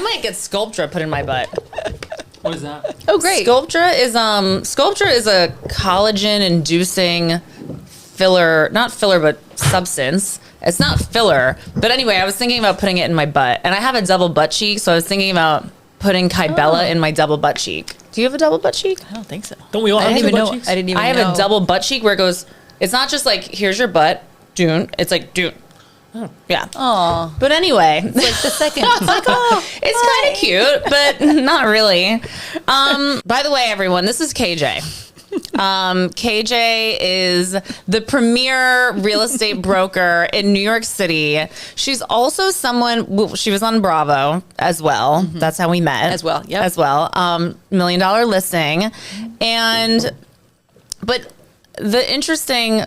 might get Sculptra put in my butt. What is that? Oh, great. Sculptra is a collagen-inducing filler, not filler, but substance. It's not filler. But anyway, I was thinking about putting it in my butt. And I have a double butt cheek, so I was thinking about putting Kybella in my double butt cheek. Do you have a double butt cheek? I don't think so. Don't we all have two butt cheeks? I didn't even know. I have a double butt cheek where it goes, it's not just like, here's your butt, doon. It's like, doon. Oh. Yeah. Oh. But anyway. It's like the second. It's like, oh. It's kind of cute, but not really. By the way, everyone, this is KJ. KJ is the premier real estate broker in New York City. She's also someone, she was on Bravo as well. Mm-hmm. That's how we met. As well, yeah. As well. $1 Million Listing. But the interesting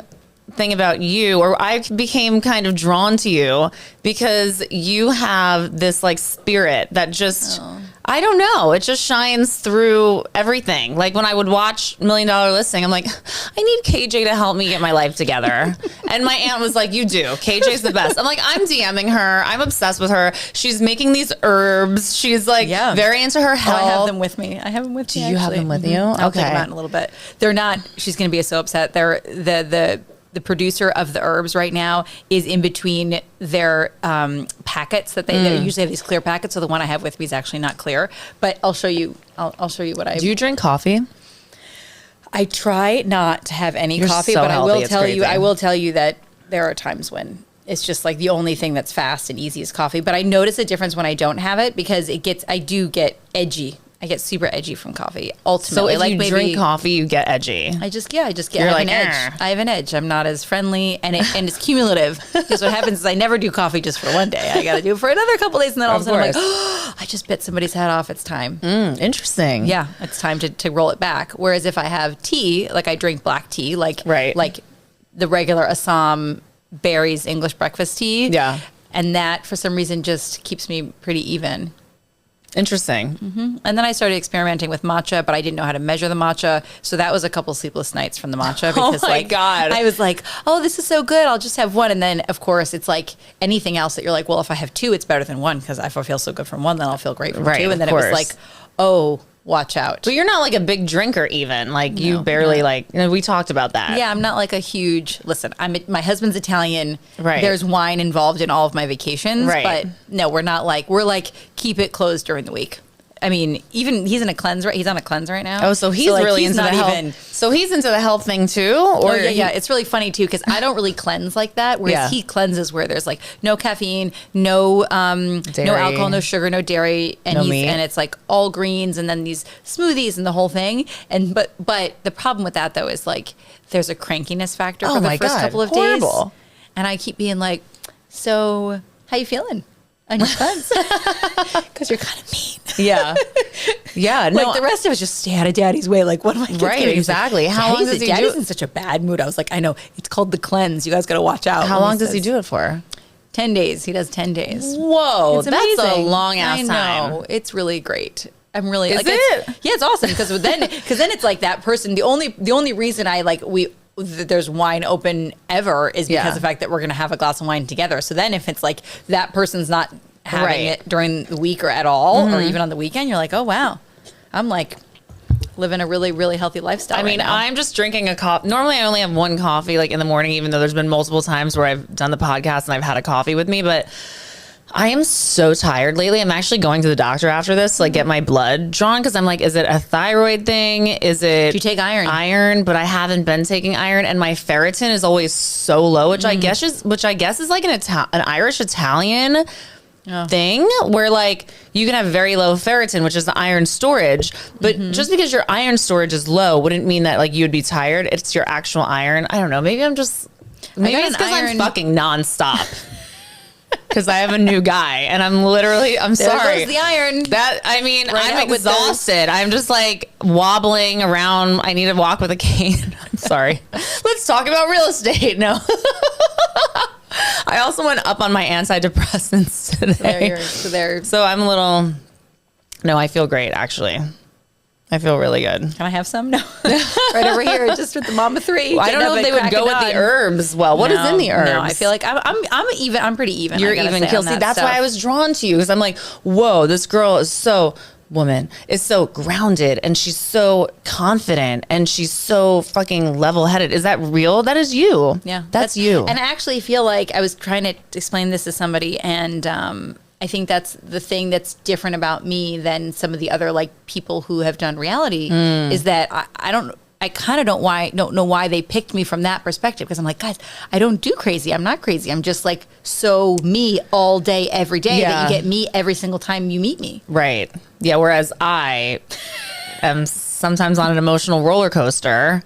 thing about you, or I became kind of drawn to you because you have this like spirit that just, I don't know, it just shines through everything. Like when I would watch $1 Million Listing, I'm like, I need KJ to help me get my life together. And my aunt was like, you do. KJ's the best. I'm like, I'm DMing her. I'm obsessed with her. She's making these herbs. She's like very into her health. I have them with me. I have them with me. Do you have them with you? I'll take them out in a little bit. They're not, she's going to be so upset. They're the producer of the herbs right now is in between their packets that they usually have these clear packets. So the one I have with me is actually not clear, but I'll show you. I'll show you what I do. You drink coffee? I try not to have any coffee, so but healthy. I will tell you that there are times when it's just like the only thing that's fast and easy is coffee. But I notice a difference when I don't have it because I do get edgy. I get super edgy from coffee. Ultimately, so if you drink coffee, you get edgy. I have an edge. I have an edge. I'm not as friendly, and it's cumulative. Because what happens is I never do coffee just for one day. I got to do it for another couple days, and then all of a sudden I'm like, oh, I just bit somebody's head off. It's time. Interesting. Yeah, it's time to roll it back. Whereas if I have tea, like I drink black tea, like the regular Assam berries English breakfast tea. Yeah, and that for some reason just keeps me pretty even. Interesting. Mm-hmm. And then I started experimenting with matcha, but I didn't know how to measure the matcha. So that was a couple sleepless nights from the matcha because God. I was like, oh, this is so good. I'll just have one. And then of course it's like anything else that you're like, well, if I have two, it's better than one because if I feel so good from one, then I'll feel great from two. And then it was like, oh, watch out. But you're not like a big drinker even. Like you barely we talked about that. Yeah, I'm not like a huge, listen, my husband's Italian. Right. There's wine involved in all of my vacations. Right. But no, we're like keep it closed during the week. I mean, even he's in a cleanse, right? He's on a cleanse right now. Oh, so he's really into the health. So he's into the health thing too? Or yeah. It's really funny too because I don't really cleanse like that. Whereas he cleanses where there's like no caffeine, no alcohol, no sugar, no dairy, and and it's like all greens and then these smoothies and the whole thing. And but the problem with that though is like there's a crankiness factor for the first couple of days. And I keep being like, so how you feeling? On your cleanse? Because you're kind of mean. Yeah. Yeah. No, like the rest of us just stay out of daddy's way. Like, what am I going to do? Right, exactly. Like, how long does he do it? Daddy's in such a bad mood. I was like, I know. It's called the cleanse. You guys got to watch out. How long does he do it for? 10 days. He does 10 days. Whoa. That's a long ass time. I know. It's really great. I'm really Is it? Yeah, it's awesome because then it's like that person. The only reason I like there's wine open ever is because of the fact that we're going to have a glass of wine together. So then if it's like that person's not having it during the week or at all, or even on the weekend, you're like, oh, wow. I'm like living a really, really healthy lifestyle. I mean, I'm just drinking a coffee. Normally I only have one coffee like in the morning, even though there's been multiple times where I've done the podcast and I've had a coffee with me, but I am so tired lately. I'm actually going to the doctor after this to like get my blood drawn because I'm like, is it a thyroid thing? Is it? Do you take iron? Iron, but I haven't been taking iron, and my ferritin is always so low, which I guess is like an Irish Italian thing where like you can have very low ferritin, which is the iron storage, but just because your iron storage is low wouldn't mean that like you would be tired. It's your actual iron. I don't know. Maybe it's because I'm fucking nonstop. Because I have a new guy, and I'm sorry. There's the iron. I'm exhausted. I'm just like wobbling around. I need to walk with a cane. I'm sorry. Let's talk about real estate. No. I also went up on my antidepressants today. So I'm a little. No, I feel great actually. I feel really good. Can I have some? No. Right over here, just with the mama 3. Well, I don't know if they would go with the herbs. Well, what is in the herbs? No, I feel like I'm even. I'm pretty even. You're even, Kelsey. That's why I was drawn to you, because I'm like, whoa, this girl is so grounded, and she's so confident, and she's so fucking level-headed. Is that real? That is you. Yeah, that's you. And I actually feel like I was trying to explain this to somebody, and I think that's the thing that's different about me than some of the other like people who have done reality is that I kind of don't know why they picked me from that perspective, because I'm like, guys, I don't do crazy. I'm not crazy. I'm just like so me all day, every day that you get me every single time you meet me. Right. Yeah. Whereas I am sometimes on an emotional roller coaster,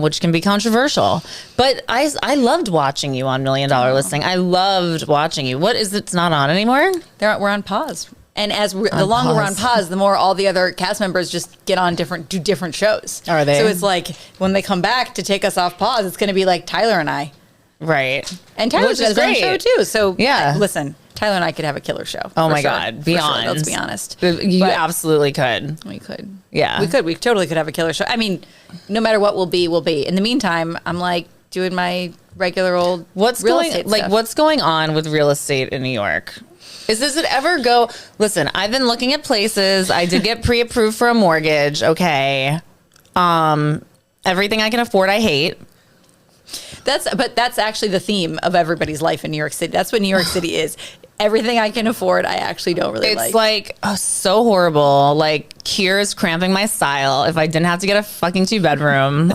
which can be controversial. But I loved watching you on $1 Million Listing. I loved watching you. What is it's not on anymore? We're on pause. And the longer we're on pause, the more all the other cast members just get on do different shows. Are they? So it's like when they come back to take us off pause, it's going to be like Tyler and I. Right. And Tyler's got his own show too. So yeah, listen, Tyler and I could have a killer show. Oh my God. Beyond. Let's be honest. You absolutely could. We could. Yeah. We could. We totally could have a killer show. I mean, no matter what we'll be, we'll be. In the meantime, I'm like doing my regular old real estate stuff. What's going on with real estate in New York? Does it ever go? Listen, I've been looking at places. I did get pre-approved for a mortgage. Okay. Everything I can afford, I hate. But that's actually the theme of everybody's life in New York City. That's what New York City is. Everything I can afford, I actually don't really like. It's like so horrible. Like Kier is cramping my style. If I didn't have to get a fucking 2-bedroom.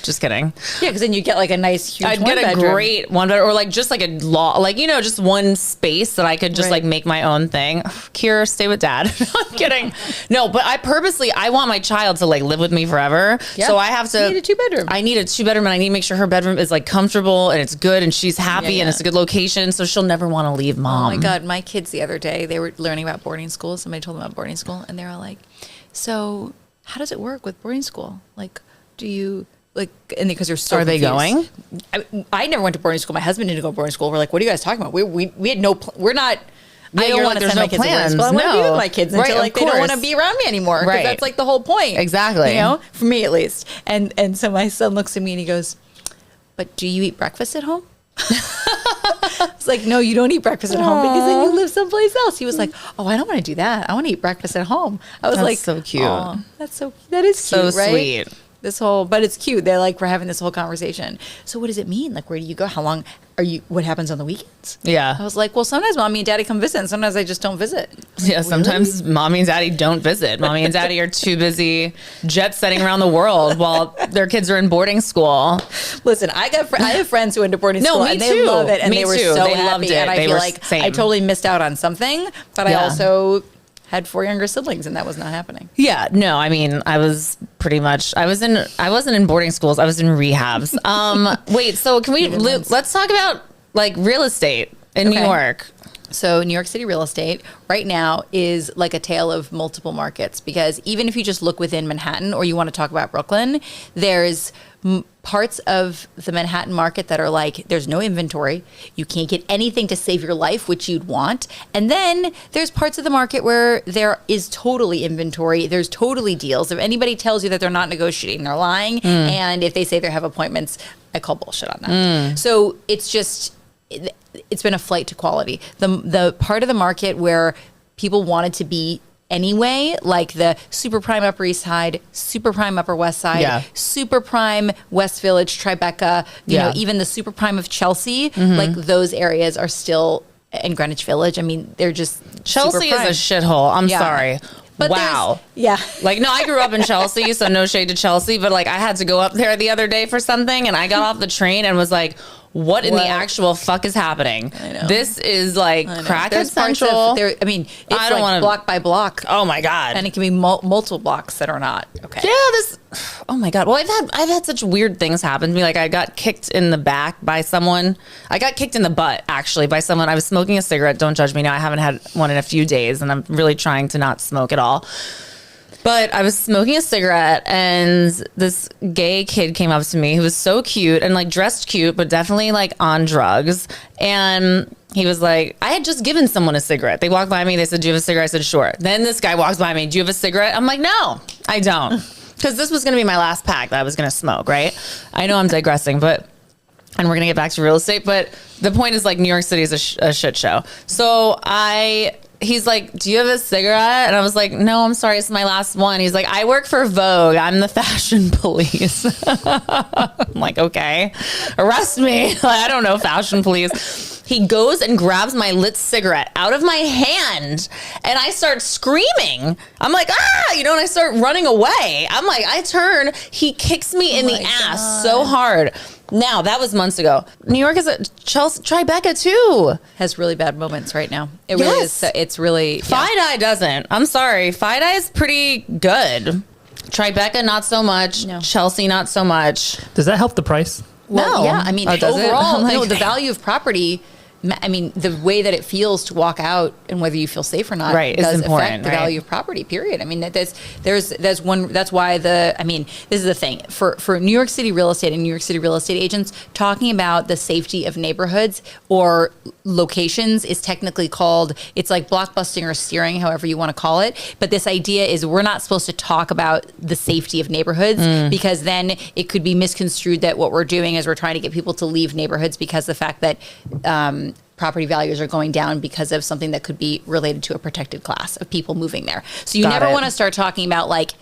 Just kidding. Yeah, because then you get like a nice huge I'd get a great 1-bedroom, or like just like a just one space that I could just like make my own thing. Kier, stay with dad. I'm kidding. No, but I want my child to like live with me forever. Yeah. So I have to. You need a 2-bedroom. I need a 2-bedroom, and I need to make sure her bedroom is like comfortable and it's good and she's happy and it's a good location, so she'll never want to leave mom. Oh my God, my kids the other day, they were learning about boarding school. Somebody told them about boarding school, and they were like, "So how does it work with boarding school? Like, do you?" Like, and because they're so Are they confused. going? I never went to boarding school. My husband didn't go to boarding school. We're like, what are you guys talking about? We had no. We're not. Yeah, I don't want to send my kids to boarding school. I want to be with my kids until like they don't want to be around me anymore. Right. That's like the whole point. Exactly. You know, for me at least. And so my son looks at me and he goes, "But do you eat breakfast at home?" It's like, no, you don't eat breakfast at home because then you live someplace else. He was like, "Oh, I don't want to do that. I want to eat breakfast at home." I was like, so cute. That is cute, so right? Sweet. But it's cute. They're like, we're having this whole conversation. So what does it mean? Like, where do you go? How long are you, what happens on the weekends? Yeah. I was like, well, sometimes mommy and daddy come visit, and sometimes I just don't visit. Yeah. Sometimes mommy and daddy don't visit. Mommy and daddy are too busy jet setting around the world while their kids are in boarding school. Listen, I have friends who went to boarding school and they love it, and they were so happy. Loved it. And I feel like I totally missed out on something, but I also had 4 younger siblings, and that was not happening. Yeah, no, I mean, I wasn't in boarding schools. I was in rehabs. Wait, so can we, let's talk about like real estate in New York. So New York City real estate right now is like a tale of multiple markets, because even if you just look within Manhattan, or you want to talk about Brooklyn, there's parts of the Manhattan market that are like, there's no inventory. You can't get anything to save your life, which you'd want. And then there's parts of the market where there is totally inventory. There's totally deals. If anybody tells you that they're not negotiating, they're lying. And if they say they have appointments, I call bullshit on that. So it's just, it's been a flight to quality. The part of the market where people wanted to be anyway, like the super prime Upper East Side, super prime Upper West Side, super prime West Village, Tribeca, you know, even the super prime of Chelsea, like those areas are still, in Greenwich Village. I mean, they're just Chelsea is a shithole. I'm sorry. But wow. Like, no, I grew up in Chelsea, so no shade to Chelsea, but like I had to go up there the other day for something, and I got off the train and was like, what in the actual fuck is happening? I know. This is like crackhead central. I mean, it's I don't like block by block. Oh my God. And it can be multiple blocks that are not okay. Yeah, oh my God. Well, I've had such weird things happen to me. Like, I got kicked in the back by someone. I got kicked in the butt, actually, by someone. I was smoking a cigarette. Don't judge me now. I haven't had one in a few days, and I'm really trying to not smoke at all. But I was smoking a cigarette, and this gay kid came up to me who was so cute and like dressed cute, but definitely like on drugs. And he was like, I had just given someone a cigarette. They walked by me. They said, do you have a cigarette? I said, sure. Then this guy walks by me. Do you have a cigarette? I'm like, no, I don't. Because this was going to be my last pack that I was going to smoke, right? I know I'm digressing, and we're going to get back to real estate, but the point is like New York City is a shit show. So he's like, do you have a cigarette? And I was like, no, I'm sorry. It's my last one. He's like, I work for Vogue. I'm the fashion police. I'm like, okay, arrest me. I don't know, fashion police. He goes and grabs my lit cigarette out of my hand and I start screaming. I'm like, and I start running away. I'm like, I turn, he kicks me in the ass so hard. Now, that was months ago. New York is Tribeca too. Has really bad moments right now. It really is. It's really... Fide doesn't. I'm sorry. Fide is pretty good. Tribeca, not so much. No. Chelsea, not so much. Does that help the price? Well, yeah. I mean, overall, the value of properity... I mean, the way that it feels to walk out and whether you feel safe or not does affect the value of property, period. I mean, there's one, that's why this is the thing for New York City real estate and New York City real estate agents, talking about the safety of neighborhoods or locations is technically called, it's like blockbusting or steering, however you want to call it. But this idea is we're not supposed to talk about the safety of neighborhoods because then it could be misconstrued that what we're doing is we're trying to get people to leave neighborhoods because the fact that, property values are going down because of something that could be related to a protected class of people moving there. So you never want to start talking about like,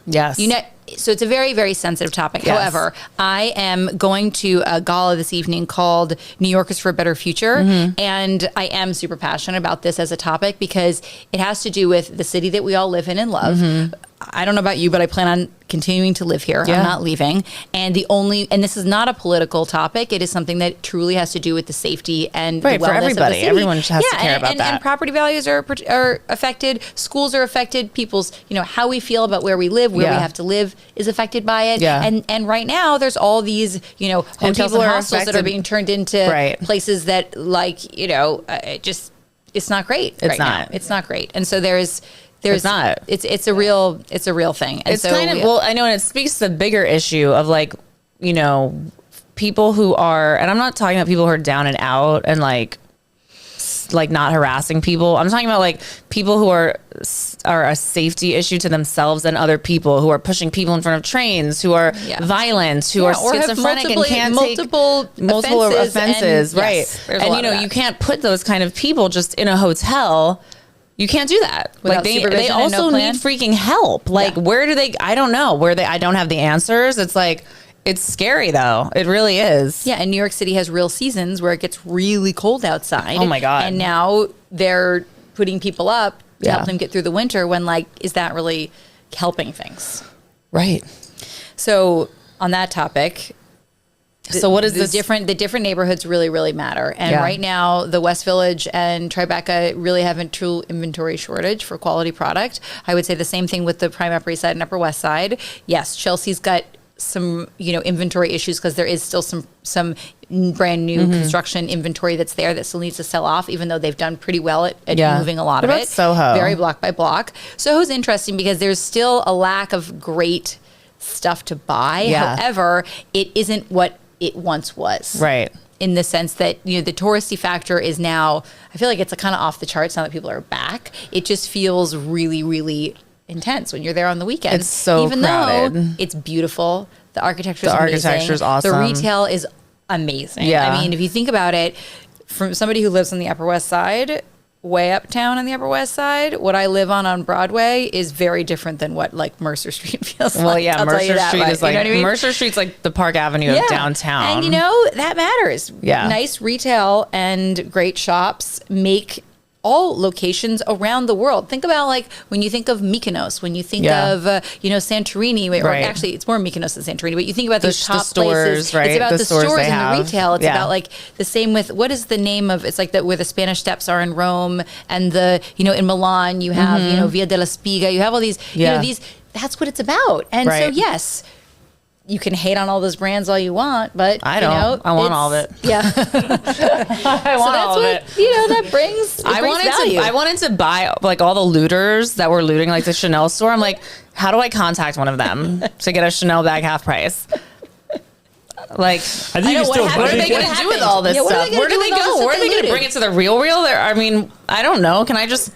so it's a very, very sensitive topic. Yes. However, I am going to a gala this evening called New Yorkers for a Better Future. And I am super passionate about this as a topic because it has to do with the city that we all live in and love. I don't know about you, but I plan on continuing to live here. Yeah. I'm not leaving. And this is not a political topic. It is something that truly has to do with the safety and the wellness for everybody. Of the city. Everyone has to care about that. And property values are affected. Schools are affected. People's, how we feel about where we live, where we have to live is affected by it. Yeah. And right now there's all these, hotels and hostels that are being turned into places that it's not great. It's not. It's not great. And so it's not. It's a real thing. And it's so, kind of, I know, and it speaks to the bigger issue of people who are, and I'm not talking about people who are down and out and like not harassing people. I'm talking about people who are a safety issue to themselves and other people, who are pushing people in front of trains, who are violent, who are schizophrenic and can't take multiple offenses. Right. And you can't put those kind of people just in a hotel. You can't do that. They also need freaking help. Where do they, I don't know I don't have the answers. It's scary though. It really is. Yeah. And New York City has real seasons where it gets really cold outside. Oh my God. And now they're putting people up to help them get through the winter when is that really helping things? Right. So on that topic, so what is this? The different neighborhoods really, really matter. And right now, the West Village and Tribeca really have a true inventory shortage for quality product. I would say the same thing with the Prime Upper East Side and Upper West Side. Yes, Chelsea's got some, inventory issues because there is still some brand new construction inventory that's there that still needs to sell off, even though they've done pretty well at moving a lot of it. Soho? Very block by block. Soho's interesting because there's still a lack of great stuff to buy. Yeah. However, it isn't what it once was. Right. In the sense that, the touristy factor is now, I feel like it's kind of off the charts now that people are back. It just feels really, really intense when you're there on the weekends. It's so Even crowded. Though it's beautiful. The architecture is amazing. Architecture's awesome. The retail is amazing. Yeah. I mean, if you think about it, from somebody who lives on the Upper West Side, way uptown on the Upper West Side, what I live on Broadway is very different than what Mercer Street feels like. Well, yeah, Mercer Street is Mercer Street's like the Park Avenue of downtown. And that matters. Yeah. Nice retail and great shops make all locations around the world. Think about when you think of Mykonos, when you think of Santorini, or actually it's more Mykonos than Santorini, but you think about these top stores, places. Right? It's about the stores and the retail. It's about the same with, what is the name of, it's where the Spanish Steps are in Rome, and in Milan you have Via della Spiga, you have all these, these, that's what it's about. And so yes, you can hate on all those brands all you want, but I don't. I want all of it. Yeah, I want all of it. That brings. I wanted to buy all the looters that were looting the Chanel store. I'm like, how do I contact one of them to get a Chanel bag half price? Like, I think know it's what still. happened. what are they going to do with all this Yeah, what are stuff? they gonna Where do do they with all go? the Where are stuff they they going to looted? bring it to the real? I mean, I don't know. Can I just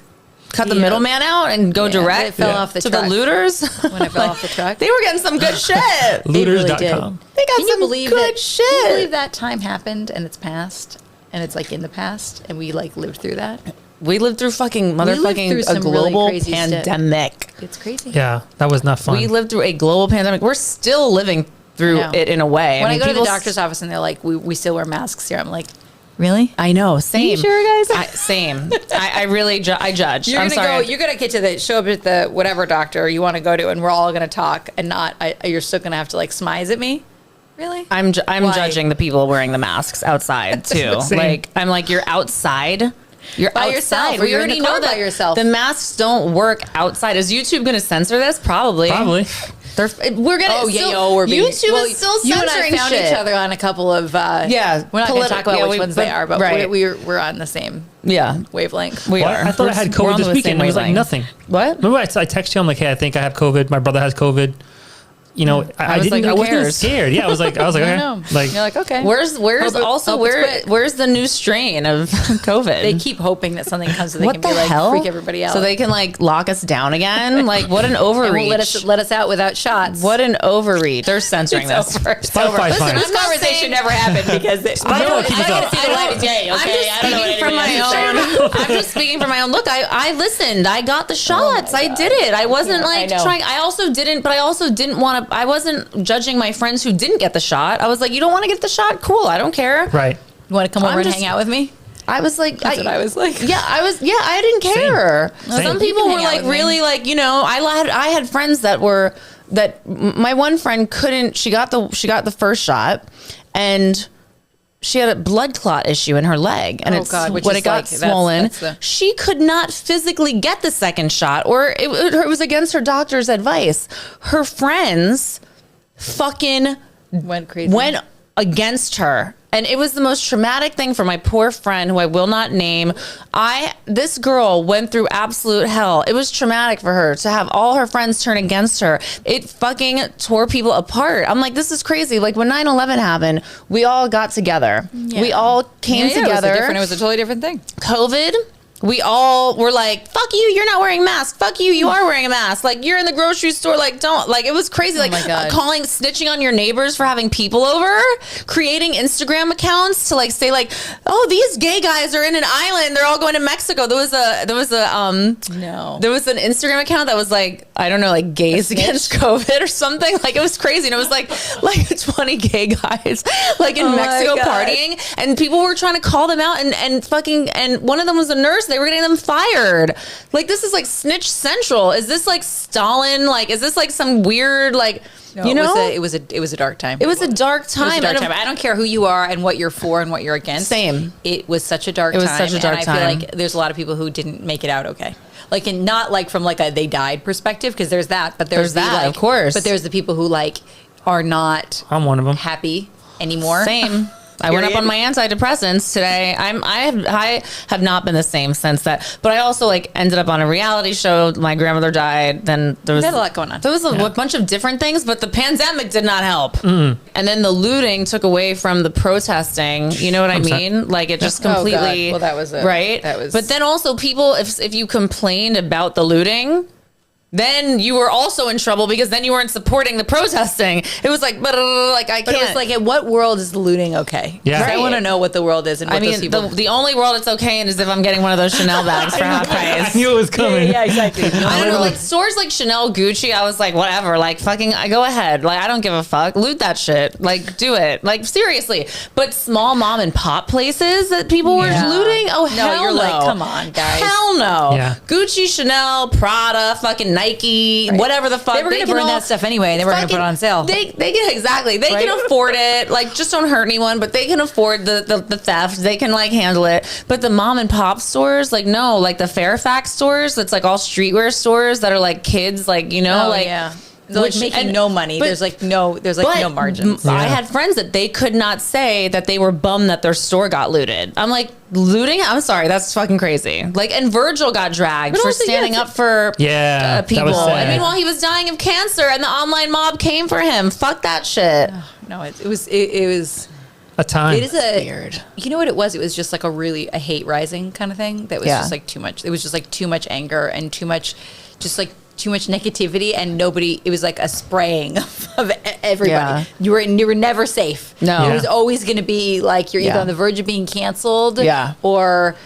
cut the middleman out and go It direct fell off the to truck. the looters? When it fell off the truck. They were getting some good shit. Looters.com. They got Can you some believe good that? shit. Can you believe that time happened and it's past, and it's like in the past, and we like lived through that? We lived through fucking lived through motherfucking a some really global crazy stuff. pandemic. It's crazy. Yeah, that was not fun. We lived through a global pandemic. We're still living through I know. it in a way. When I go to the people doctor's office and they're like, we still wear masks here. I'm like, really? I know. Same. you sure, guys? Same. I really I judge. You're I'm gonna sorry. go. You're gonna get to the show up at the whatever doctor you want to go to, and we're all gonna talk, and not. You're still gonna have to like smize at me. Really? I'm Why? judging the people wearing the masks outside too. Same. Like I'm like you're outside. You're By outside. yourself, or We you're in already the car know that by yourself. the masks don't work outside. Is YouTube going to censor this? Probably. Probably. We're gonna. Oh yeah, still, we're being, YouTube well, is still you and censoring I found shit. each other on a couple of. Yeah, we're not going to talk about which ones they are, but right. we're on the same Yeah, wavelength. we Well, are. I thought I had We're COVID on this the weekend. same It was like wavelength. nothing. What? Remember, I texted you. I'm like, hey, I think I have COVID. My brother has COVID. You know, I was didn't. like, who I wasn't cares? scared. Yeah, I was like, I okay. know. Like, You're like, okay. Where's Hope it's quit. where's the new strain of COVID? They keep hoping that something comes so they what can the be like hell? freak everybody out. So they can like lock us down again. Like what an overreach. and won't let us out without shots. What an overreach. They're censoring this. Over. Spotify's fine. Listen, This conversation never happened because I don't keep I it gotta up. see the light of day. Okay, I'm just I don't know what speaking from my anyone else is own. I'm just speaking from my own. Look, I listened. I got the shots. I did it. I wasn't like I know. trying. I also didn't want to. I wasn't judging my friends who didn't get the shot. I was like, you don't want to get the shot? Cool. I don't care. right. You want to come over I'm and just- hang out with me? I was like, That's what I was like. Yeah, I didn't care. Same. Some You people can were hang out like with me. really like, you know, I had friends that my one friend couldn't, she got the first shot and she had a blood clot issue in her leg, and Oh, God, which when is it got like- swollen, that's the- she could not physically get the second shot, or it was against her doctor's advice. Her friends fucking Went crazy. went against her, and it was the most traumatic thing for my poor friend, who I will not name. This girl went through absolute hell. It was traumatic for her to have all her friends turn against her. It fucking tore people apart. I'm like, this is crazy. Like when 9/11 happened, we all got together. Yeah. We all came together. It was a totally different thing. COVID, we all were like, fuck you, you're not wearing a mask. Fuck you, you are wearing a mask. Like, you're in the grocery store, like, don't. Like, it was crazy. Like, my God. snitching on your neighbors for having people over, creating Instagram accounts to, like, say, like, oh, these gay guys are in an island. They're all going to Mexico. There was an Instagram account that was, like, I don't know, like, gays against COVID or something. Like, it was crazy. And it was, like 20 gay guys, like, in Mexico partying. And people were trying to call them out, and one of them was a nurse. They were getting them fired. Like, this is like snitch central. Is this like Stalin? Like, is this like some weird, like, you know? It was a dark time. It was a dark time. It was a dark time. I don't care who you are and what you're for and what you're against. Same. It was such a dark time. It was such a dark and time. I feel like there's a lot of people who didn't make it out okay. Like, and not like from like a they died perspective, because there's that, but there's the, that, like, of course. But there's the people who like are not I'm one of them. happy anymore. Same. I went up on my antidepressants today. I have not been the same since that. But I also like ended up on a reality show. My grandmother died. Then there was You had a lot going on. There was a bunch of different things, but the pandemic did not help. And then the looting took away from the protesting. You know what I mean? Like, it just Oh, God. completely. Well, that was it. Right. That was. But then also people, if you complained about the looting, then you were also in trouble, because then you weren't supporting the protesting. It was like, but I can't. But it was like, in what world is looting okay? Yeah. 'Cause I Right. want to know what the world is and what I those mean, people. the only world it's okay in is if I'm getting one of those Chanel bags for half I price. knew it was coming. yeah, exactly. I don't know, like stores like Chanel, Gucci, I was like, whatever, like fucking, I go ahead. Like, I don't give a fuck. Loot that shit. Like, do it. Like, seriously. But small mom and pop places that people were Yeah. looting? Oh, hell no. you're like, come on, guys. Hell no. Yeah. Gucci, Chanel, Prada, fucking Nike, whatever the fuck. They were going to can burn all- that stuff anyway. They were going to put it on sale. They can, exactly. They Right? can afford it. Like, just don't hurt anyone, but they can afford the theft. They can like handle it. But the mom and pop stores, like, no, like the Fairfax stores, that's like all streetwear stores that are like kids, like, you know, Oh, like yeah. They're like making no money. There's no margins. I had friends that they could not say that they were bummed that their store got looted. I'm like, looting? I'm sorry, that's fucking crazy. Like, and Virgil got dragged for standing up for people. And meanwhile, he was dying of cancer, and the online mob came for him. Fuck that shit. No, it was a time. It is weird. You know what it was? It was just like a hate rising kind of thing. That was just like too much. It was just like too much anger and too much negativity, and it was like a spraying of everybody. Yeah. You were never safe. No. It was always going to be like you're either on the verge of being canceled or,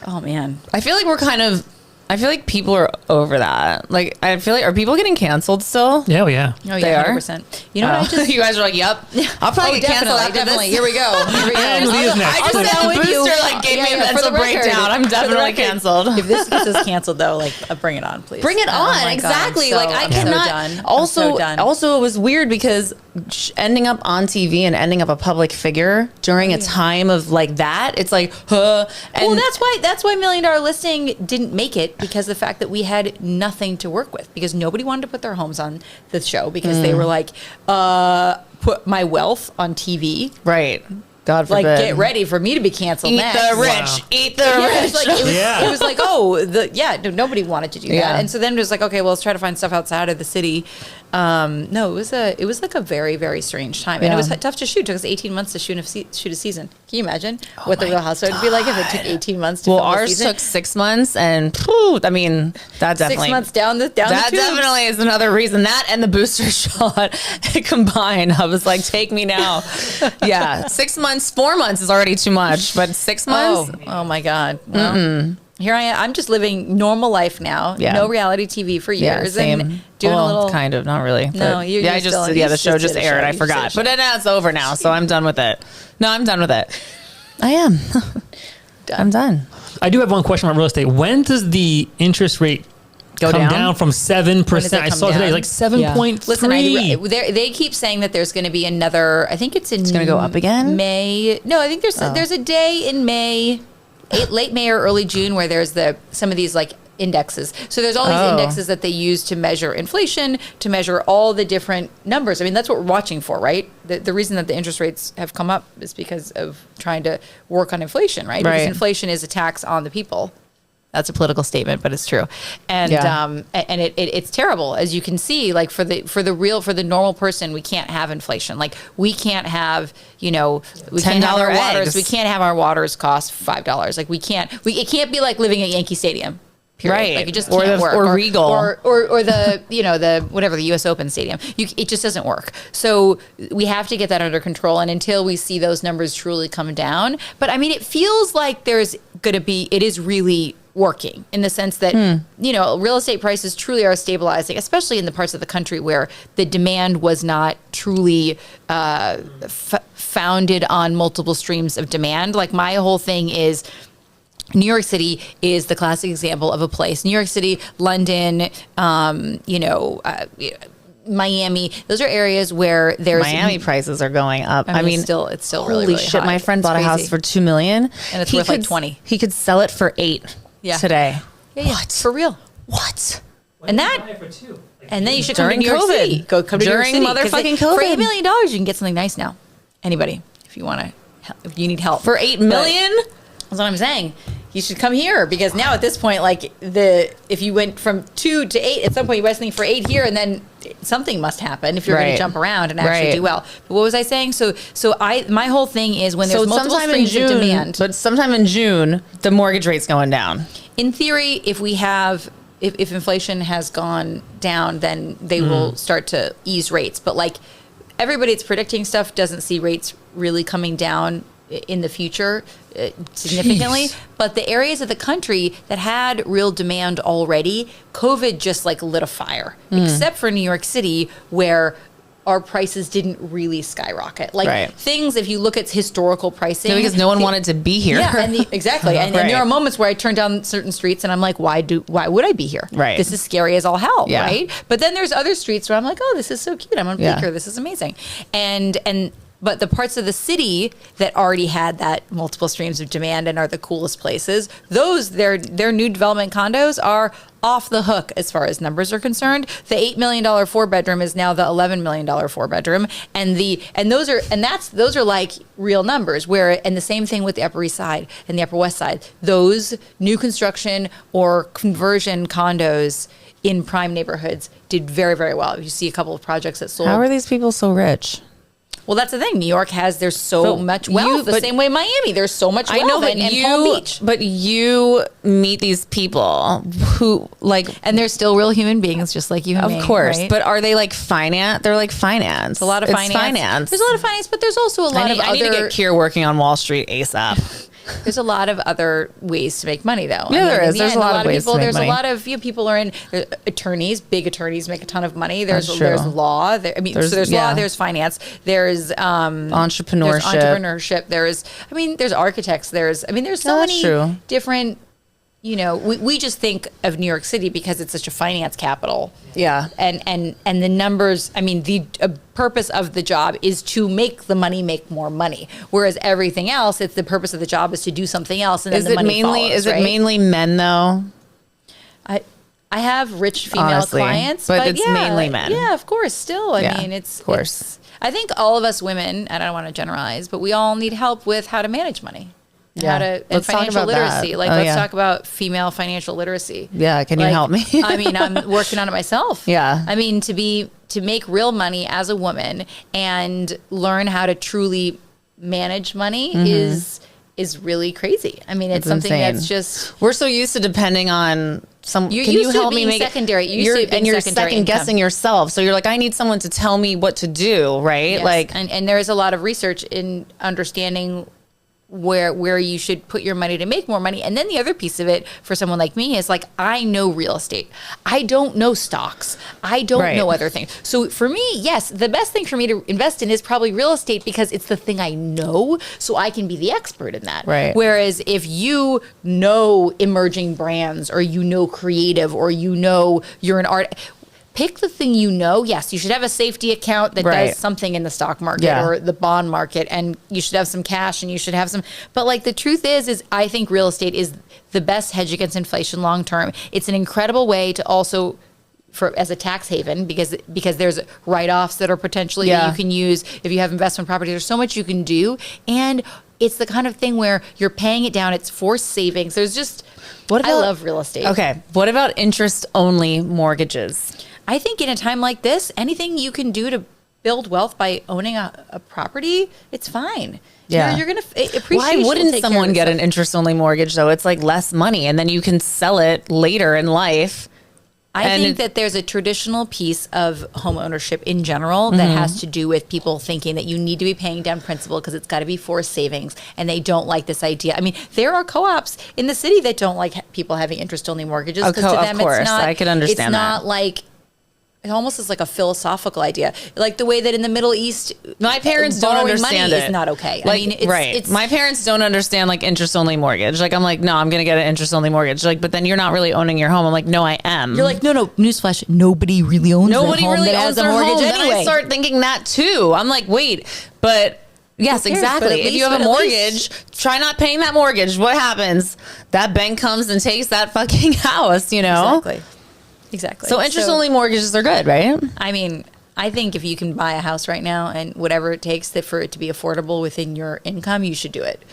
oh man. I feel like people are over that. Like, I feel like, are people getting canceled still? Yeah, yeah. Oh, yeah, they 100%. You know what? You guys are like, yep. I'll probably get canceled after this. Here we go. I just said the booster gave me a mental breakdown. I'm definitely canceled. If this gets us canceled, though, bring it on, please. Bring it on. Exactly. God, I cannot. So done. Also, it was weird because ending up on TV and ending up a public figure during a time of like that, it's like, And that's why $1 Million Listing didn't make it, because the fact that we had nothing to work with, because nobody wanted to put their homes on the show because they were like, put my wealth on TV. Right. God forbid. Like, get ready for me to be canceled next. Eat the rich. Wow. Eat the rich. It was like, nobody wanted to do that. And so then it was like, okay, well, let's try to find stuff outside of the city. No, it was like a very, very strange time. And it was tough to shoot. It took us 18 months to shoot a season. Can you imagine what the Real Housewives would be like if it took 18 months to film a season? Ours took 6 months, and I mean, that definitely 6 months down the that definitely is another reason. That and the booster shot combined, I was like, take me now. 6 months, 4 months is already too much, but 6 months. Oh my God. Well, here I am. I'm just living normal life now. Yeah. No reality TV for years. Same. And doing a little, kind of, not really. No, the show just aired. I forgot, but now it's over now, so I'm done with it. No, I'm done with it. I am. I'm done. I do have one question about real estate. When does the interest rate come down from 7%? I saw today, like 7.3. Listen, they keep saying that there's going to be another. I think it's going to go up again. May. No, I think there's a day in May. Late May or early June where there's some of these like indexes. So there's all these indexes that they use to measure inflation, to measure all the different numbers. I mean, that's what we're watching for, right? The reason that the interest rates have come up is because of trying to work on inflation, right? Because inflation is a tax on the people. That's a political statement, but it's true. And it's terrible, as you can see. Like for the normal person, we can't have inflation. Like we can't have we can't have our waters. We can't have our waters cost $5. Like it can't be like living at Yankee Stadium. Period. Right. Like it just can't work. Or Regal. Or the the whatever, the US Open Stadium. It just doesn't work. So we have to get that under control, and until we see those numbers truly come down. But I mean, it feels like it is really working in the sense that real estate prices truly are stabilizing, especially in the parts of the country where the demand was not truly founded on multiple streams of demand. Like my whole thing is New York City is the classic example of a place. New York City, London, Miami. Those are areas where there's Miami prices are going up. I mean, it's still really, really shit. high. My friend bought a house for $2 million, and it's worth like 20. He could sell it for $8 today. Yeah, what? For real? What? And then you should come to New York City. Come to New York City. Motherfucking COVID. For $8 million, you can get something nice now. Anybody, if you need help for $8 million. That's what I'm saying. You should come here, because now at this point, like if you went from 2 to 8, at some point you buy something for 8 here, and then something must happen if you're going to jump around and actually do well. But what was I saying? So my whole thing is when there's multiple streams of demand. But sometime in June, the mortgage rate's going down. In theory, if inflation has gone down, then they will start to ease rates. But like everybody that's predicting stuff doesn't see rates really coming down in the future significantly. Jeez. But the areas of the country that had real demand already, COVID just like lit a fire, except for New York City, where our prices didn't really skyrocket. Like things, if you look at historical pricing. Because no one wanted to be here. Yeah, exactly. And there are moments where I turn down certain streets and I'm like, why would I be here? Right. This is scary as all hell, right? But then there's other streets where I'm like, oh, this is so cute. I'm going to be here. This is amazing. And But the parts of the city that already had that multiple streams of demand and are the coolest places, those their new development condos are off the hook as far as numbers are concerned. The $8 million 4-bedroom is now the $11 million 4-bedroom, and those are like real numbers. And the same thing with the Upper East Side and the Upper West Side. Those new construction or conversion condos in prime neighborhoods did very, very well. You see a couple of projects that sold. How are these people so rich? Well, that's the thing. New York there's so much wealth. The same way Miami, there's so much wealth. I know, and Palm Beach. But you meet these people who and they're still real human beings, just like you and me. Of course. Right? But are they like finance? They're like finance. A lot of finance. There's a lot of finance, but there's also a lot of other. I need to get Kier working on Wall Street ASAP. There's a lot of other ways to make money, though. Yeah, there is. There's a lot of ways to make money. There's a lot of people are in attorneys. Big attorneys make a ton of money. There's law. There's law. There's finance. There's entrepreneurship. There's architects. There's so many different. We just think of New York City because it's such a finance capital. Yeah. And the numbers, the purpose of the job is to make the money make more money. Whereas everything else, it's the purpose of the job is to do something else, and then the money follows. Is it mainly men though? I have rich female clients, but it's mainly men. Yeah, of course. Still, of course. I think all of us women, and I don't want to generalize, but we all need help with how to manage money. And financial literacy. Let's talk about female financial literacy. Yeah, can you help me? I'm working on it myself. Yeah. To make real money as a woman and learn how to truly manage money is really crazy. It's something insane. That's just we're so used to depending on some. Can you help me make secondary? You're second guessing yourself. So you're like, I need someone to tell me what to do, right? Yes. And there is a lot of research in understanding where you should put your money to make more money. And then the other piece of it for someone like me is I know real estate. I don't know stocks. I don't know other things. So for me, yes, the best thing for me to invest in is probably real estate because it's the thing I know, so I can be the expert in that. Right. Whereas if you know emerging brands or creative or you're an art, pick the thing you know. Yes, you should have a safety account that does something in the stock market or the bond market, and you should have some cash and you should have some. But the truth is I think real estate is the best hedge against inflation long term. It's an incredible way to also as a tax haven because there's write-offs that are potentially that you can use if you have investment property. There's so much you can do, and it's the kind of thing where you're paying it down. It's forced savings. There's just I love real estate. Okay, what about interest-only mortgages? I think in a time like this, anything you can do to build wealth by owning a property, it's fine. Yeah. You're going to appreciate. Why wouldn't someone get an interest-only mortgage, though? It's less money, and then you can sell it later in life. I think that there's a traditional piece of home ownership in general that has to do with people thinking that you need to be paying down principal because it's got to be forced savings, and they don't like this idea. There are co-ops in the city that don't like people having interest-only mortgages because to them it's not. I can understand that. It's not it almost is like a philosophical idea, like the way that in the Middle East, my parents don't understand money is not okay. My parents don't understand interest-only mortgage. I'm like, no, I'm going to get an interest-only mortgage. But then you're not really owning your home. I'm like, no, I am. You're like, no, newsflash, nobody really owns their home that has a mortgage anyway. Then I start thinking that too. I'm like, wait, but. Yes, exactly. If you have a mortgage, try not paying that mortgage. What happens? That bank comes and takes that fucking house, Exactly. So interest-only mortgages are good, right? I think if you can buy a house right now and whatever it takes for it to be affordable within your income, you should do it.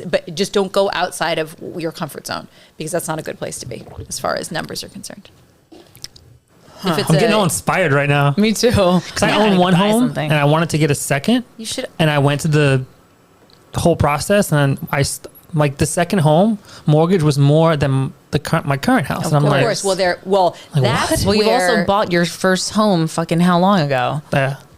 But just don't go outside of your comfort zone because that's not a good place to be as far as numbers are concerned. I'm getting all inspired right now. Me too. Because I own one home and I wanted to get a second. You should. And I went to the whole process, and the second home mortgage was more than my current house. Of course. That's what? You also bought your first home fucking how long ago?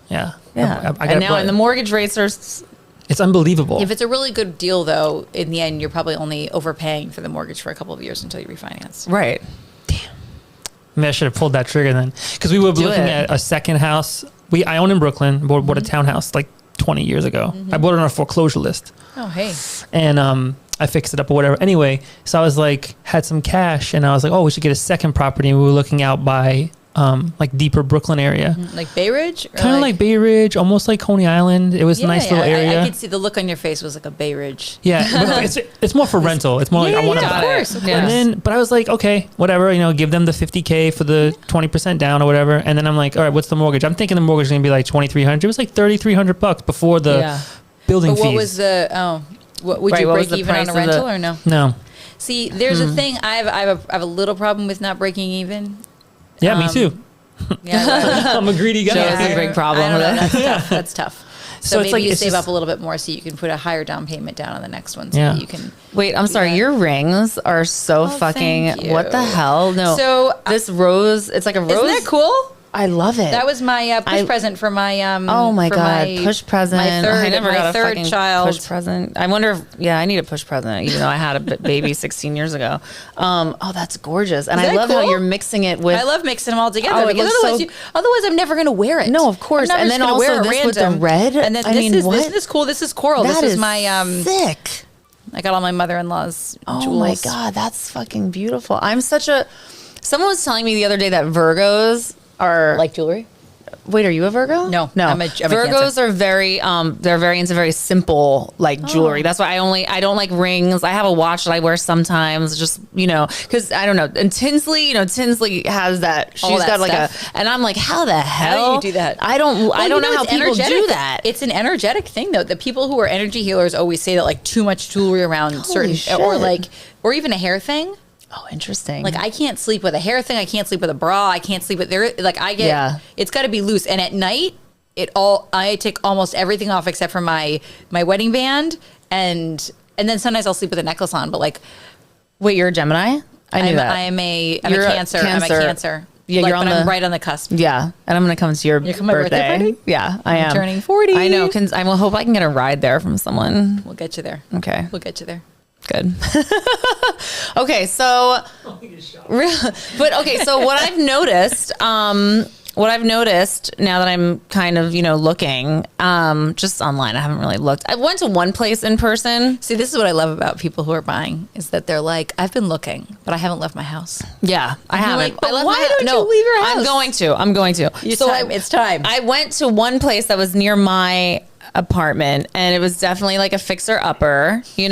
Yeah. And now the mortgage rates are. It's unbelievable. If it's a really good deal, though, in the end, you're probably only overpaying for the mortgage for a couple of years until you refinance. Right. Damn. Maybe I should have pulled that trigger then, because we were looking at a second house. I own in Brooklyn. Bought a townhouse 20 years ago. Mm-hmm. I bought it on a foreclosure list. Oh, hey. And I fixed it up or whatever. Anyway, so I was had some cash, and I was like, oh, we should get a second property. And we were looking out by like deeper Brooklyn area. Like Bay Ridge? Kind of like Bay Ridge, almost like Coney Island. It was a nice little area. I could see the look on your face was like a Bay Ridge. Yeah, but it's more for rental. It's more like I want to buy. Of course. And then, but I was like, okay, whatever, give them the $50K for the 20% down or whatever. And then I'm like, all right, what's the mortgage? I'm thinking the mortgage is going to be like $2,300. It was like $3,300 before the building fees. What was the, would you break even on a rental or no? No. See, there's a thing, I have a little problem with not breaking even. Yeah, me too. Yeah, I'm a greedy guy. Joe's a big problem with it. That's tough. So maybe like, you save up a little bit more so you can put a higher down payment down on the next one. So that you can. Wait, I'm sorry. Your rings are so fucking. What the hell? No. So this rose, it's like a rose. Isn't that cool? I love it. That was my push present for my oh my god, push present. I never got a third child push present. I wonder if I need a push present, even though I had a baby 16 years ago. Oh, that's gorgeous, and I love how you're mixing it with. I love mixing them all together because otherwise I'm never going to wear it. No, of course, and then also this with the red. And then this is cool. This is coral. That this is my sick. I got all my mother-in-law's jewels. Oh my god, that's fucking beautiful. Someone was telling me the other day that Virgos are like jewelry. Wait, are you a Virgo? No. I'm a Virgos Cancer. are very they're very into very simple jewelry. That's why I don't like rings. I have a watch that I wear sometimes, just because I don't know. And Tinsley, Tinsley has that. She's got like and I'm like, how the hell how do you do that? I don't know how people do that. It's an energetic thing though. The people who are energy healers always say that like too much jewelry around or even a hair thing. Oh, interesting. Like I can't sleep with a hair thing. I can't sleep with a bra. I can't sleep with it's got to be loose. And at night, I take almost everything off except for my wedding band, and then sometimes I'll sleep with a necklace on. But like, wait, you're a Gemini? I knew that. I'm a Cancer. I'm a Cancer. Yeah, I'm right on the cusp. Yeah, and I'm going to come to your birthday party? Yeah, I am turning 40. I know. I will hope I can get a ride there from someone. We'll get you there. Okay, we'll get you there. Good. Okay, so what I've noticed, now that I'm kind of, looking, just online, I haven't really looked. I went to one place in person. See, this is what I love about people who are buying is that they're like, I've been looking, but I haven't left my house. Yeah, I haven't. Like, why don't you leave your house? I'm going to. It's time. I went to one place that was near my apartment, and it was definitely like a fixer upper, You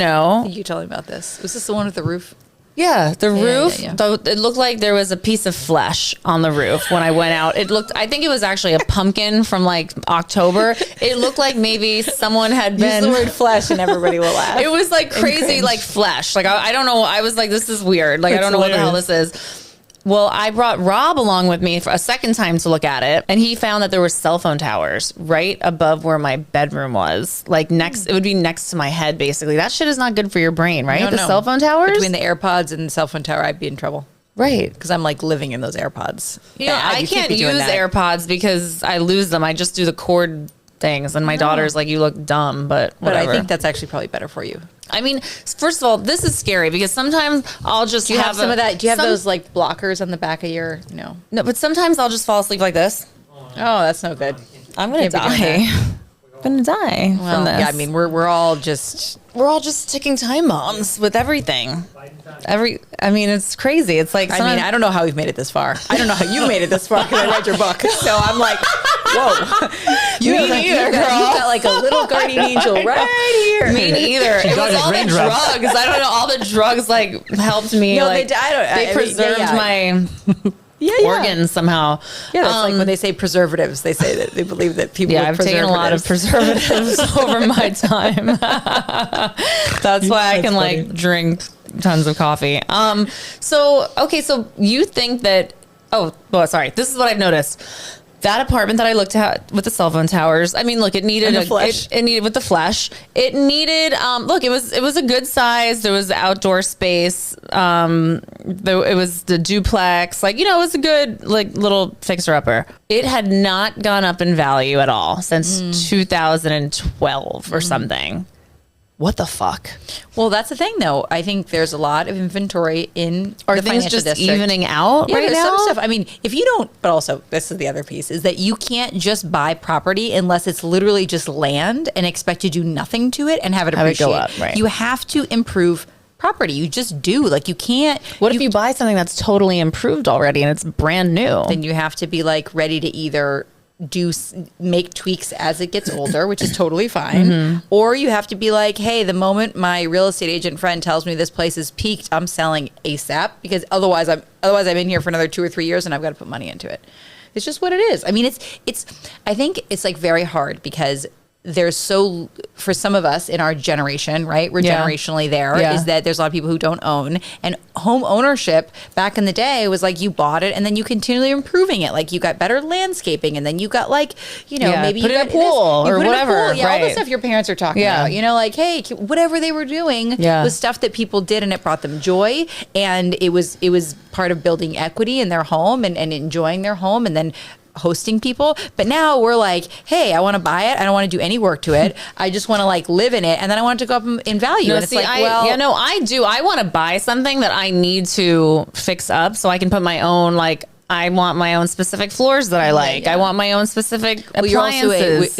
told me about this. Was this the one with the roof? Yeah, the roof. Yeah. It looked like there was a piece of flesh on the roof when I went out. I think it was actually a pumpkin from like October. It looked like maybe someone had been. Use the word flesh and everybody will laugh. It was like crazy, like flesh. Like I don't know. I was like, this is weird. Like I don't know what the hell this is. Well, I brought Rob along with me for a second time to look at it, and he found that there were cell phone towers right above where my bedroom was. Like it would be next to my head, basically. That shit is not good for your brain, right? No. Cell phone towers? Between the AirPods and the cell phone tower, I'd be in trouble. Right. Because I'm like living in those AirPods. Yeah, I can't use AirPods because I lose them. I just do the cord things, and my daughter's like, you look dumb, but whatever. But I think that's actually probably better for you. I mean, first of all, this is scary because sometimes I'll just have some of that. Do you have those like blockers on the back of your? No, but sometimes I'll just fall asleep like this. Oh, that's no good. I'm gonna die. I'm gonna die from this. Yeah, I mean, we're all just ticking time bombs with everything. I mean, it's crazy. It's like I don't know how we've made it this far. I don't know how you made it this far because I read your book. So I'm like, whoa. Me neither, girl. You got like a little guardian angel right here. Me neither. It was all the drugs. I don't know. All the drugs like helped me. No, they preserved my organs somehow. Yeah, that's like when they say preservatives, they say that they believe that people. Yeah, I've taken a lot of preservatives over my time. That's why I can like drink tons of coffee. So you think that? Oh, well, sorry. This is what I've noticed. That apartment that I looked at with the cell phone towers. I mean, look, it needed it needed with the flesh. It needed look, it was a good size. There was outdoor space. It was the duplex. Like, it was a good like little fixer upper. It had not gone up in value at all since 2012 or something. What the fuck? Well, that's the thing, though. I think there's a lot of inventory in the financial district. Are things just evening out right now? Some stuff. I mean, if you don't, but also this is the other piece, is that you can't just buy property unless it's literally just land and expect to do nothing to it and have it appreciate. Go up, right. You have to improve property. You just do. Like, you can't. What if you buy something that's totally improved already and it's brand new? Then you have to be like ready to either make tweaks as it gets older, which is totally fine, or you have to be like, hey, the moment my real estate agent friend tells me this place is peaked, I'm selling ASAP, because otherwise I'm in here for another 2 or 3 years and I've got to put money into it. It's just what it is. I mean, I think it's like very hard because for some of us in our generation, right? We're generationally there, is that there's a lot of people who don't own. And home ownership back in the day was like you bought it and then you continually improving it. Like you got better landscaping and then you got like, maybe put you in got a pool or whatever. Yeah, all the stuff your parents are talking about. Like, hey, whatever they were doing was stuff that people did and it brought them joy. And it was part of building equity in their home and enjoying their home and then hosting people. But now we're like, hey, I want to buy it. I don't want to do any work to it. I just want to like live in it. And then I want it to go up in value. And it's like, I do. I want to buy something that I need to fix up so I can put my own, like, I want my own specific floors that I like. I want my own specific appliances.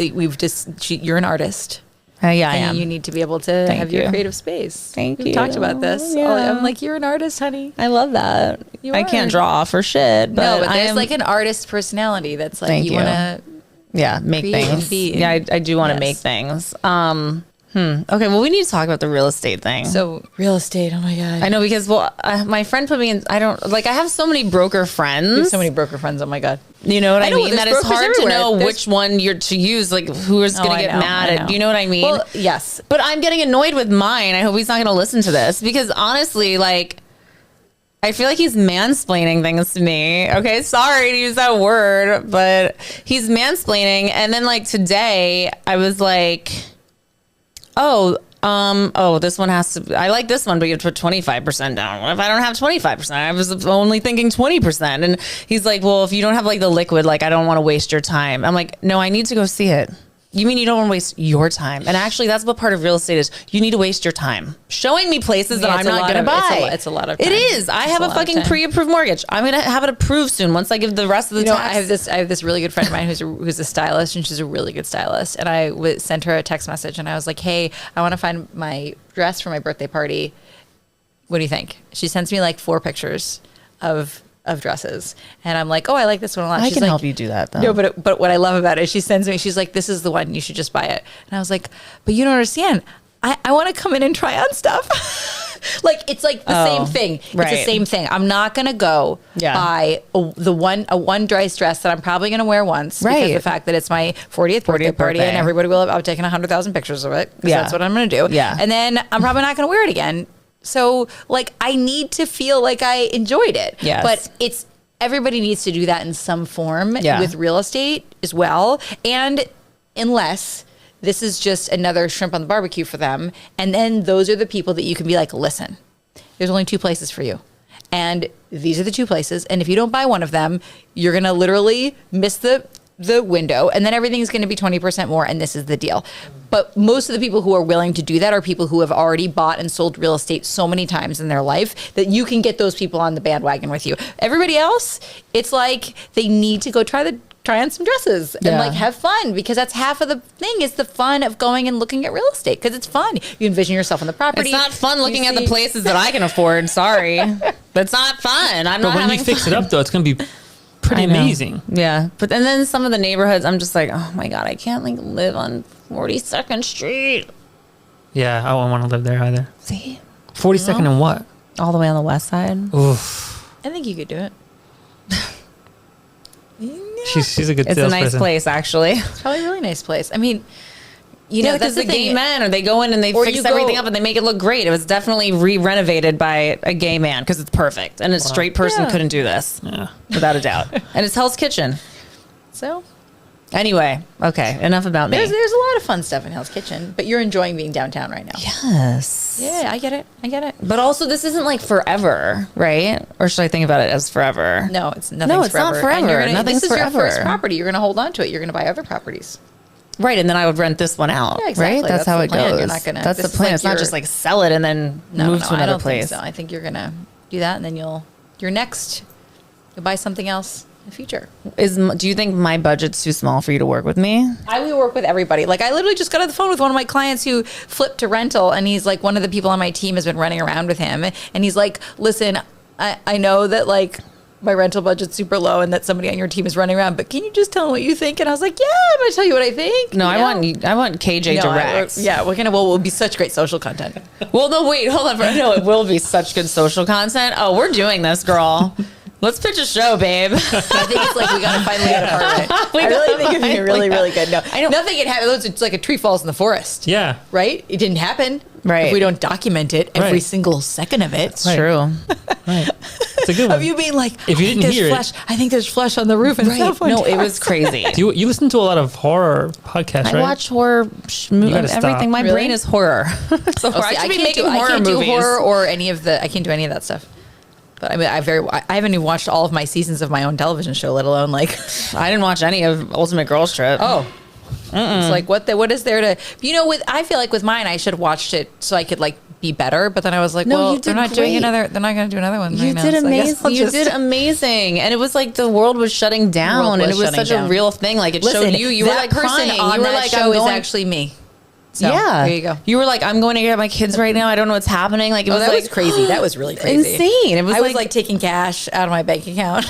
You're an artist. I am. You need to be able to have your creative space. We've talked about this. Yeah. I'm like, you're an artist, honey. I love that. I can't draw for shit. But there's like an artist personality that's like, you want to make things. I do want to make things. Okay, well, we need to talk about the real estate thing. So, real estate, oh my God. I know, because, my friend put me in, I have so many broker friends. You have so many broker friends, oh my God. You know what I mean? That it's hard to know which one you're to use, like, who is going to get mad at, you know what I mean? Well, yes. But I'm getting annoyed with mine. I hope he's not going to listen to this, because honestly, like, I feel like he's mansplaining things to me. Okay, sorry to use that word, but he's mansplaining. And then, like, today, I was like, this one has to, I like this one, but you have to put 25% down. What if I don't have 25%? I was only thinking 20%. And he's like, well, if you don't have like the liquid, like, I don't want to waste your time. I'm like, no, I need to go see it. You mean you don't want to waste your time? And actually, that's what part of real estate is. You need to waste your time showing me places that I'm not going to buy. It's a lot of time. It is. I have a fucking pre-approved mortgage. I'm going to have it approved soon once I give the rest of the tax. I have this really good friend of mine who's a stylist, and she's a really good stylist. And I sent her a text message, and I was like, hey, I want to find my dress for my birthday party. What do you think? She sends me like 4 pictures of dresses, and I'm like, oh, I like this one a lot. I can help you do that though. No, but what I love about it is she sends me, she's like, this is the one, you should just buy it. And I was like, but you don't understand, I want to come in and try on stuff. Like, it's like the same thing. It's the same thing. I'm not gonna go buy a one dress that I'm probably gonna wear once, because of the fact that it's my 40th birthday party and everybody will have, I've taken 100,000 pictures of it, because that's what I'm gonna do. And then I'm probably not gonna wear it again. So, like, I need to feel like I enjoyed it. Yes. But everybody needs to do that in some form with real estate as well. And unless this is just another shrimp on the barbecue for them, and then those are the people that you can be like, listen, there's only 2 places for you. And these are the 2 places. And if you don't buy one of them, you're going to literally miss the window, and then everything's going to be 20% more, and this is the deal. But most of the people who are willing to do that are people who have already bought and sold real estate so many times in their life that you can get those people on the bandwagon with you. Everybody else, it's like they need to go try on some dresses and like have fun, because that's half of the thing, is the fun of going and looking at real estate, because it's fun. You envision yourself on the property. It's not fun looking at the places that I can afford. Sorry. That's not fun. But when you fix it up though, it's going to be pretty amazing. Yeah. But and then some of the neighborhoods, I'm just like, oh my God, I can't like live on 42nd Street. Yeah, I wouldn't want to live there either. See? 42nd and what? All the way on the west side. Oof. I think you could do it. She's a good salesperson. It's a nice place, actually. It's probably a really nice place. I mean, you know, because the gay men, or they go in and they fix everything up and they make it look great. It was definitely renovated by a gay man, because it's perfect. And a straight person couldn't do this, without a doubt. And it's Hell's Kitchen. So, anyway, okay, enough about me. There's a lot of fun stuff in Hell's Kitchen, but you're enjoying being downtown right now. Yes. Yeah, I get it. But also, this isn't like forever, right? Or should I think about it as forever? No, it's nothing. No, it's forever. Not forever. Nothing's this is forever. Your first property. You're going to hold on to it. You're going to buy other properties. Right, and then I would rent this one out. Yeah, exactly. Right? That's how it goes. You're not gonna, that's the plan. It's not just like sell it and then move to another place. Think so. I think you're gonna do that, and then you'll buy something else. the future. Do you think my budget's too small for you to work with me? I would work with everybody. Like I literally just got on the phone with one of my clients who flipped to rental, and he's like, one of the people on my team has been running around with him, and he's like, listen, I know that like my rental budget's super low and that somebody on your team is running around, but can you just tell them what you think? And I was like, yeah, I'm going to tell you what I think. No, I want KJ direct. We'll be such great social content. Well, no, wait, hold on. No, it will be such good social content. Oh, we're doing this, girl. Let's pitch a show, babe. I think it's like we got to finally get a part of it. I really think it'd be really, really good. No, nothing can happen. It's like a tree falls in the forest. Yeah. Right? It didn't happen. Right. If we don't document it every single second of it. It's true. Right. It's a good one. Of you being like, if you didn't hear it. I think there's flesh on the roof. And stuff. No, it was crazy. You listen to a lot of horror podcasts, right? I watch horror movies, everything. My brain is horror. So I should be making horror movies. Horror or any of the, I can't do any of that stuff. But I mean, I haven't even watched all of my seasons of my own television show, let alone like. I didn't watch any of Ultimate Girls Trip. Oh. It's like what is there to, I feel like with mine I should have watched it so I could like be better, but then I was like, they're not going to do another one. You did amazing. You did amazing, and it was like the world was shutting down, and it was such a real thing. Like it showed you were like crying. You were like, show is actually me. So, yeah, there you go. You were like, I'm going to get my kids right now. I don't know what's happening. Like it was was crazy. That was really crazy. Insane. It was I was like taking cash out of my bank account.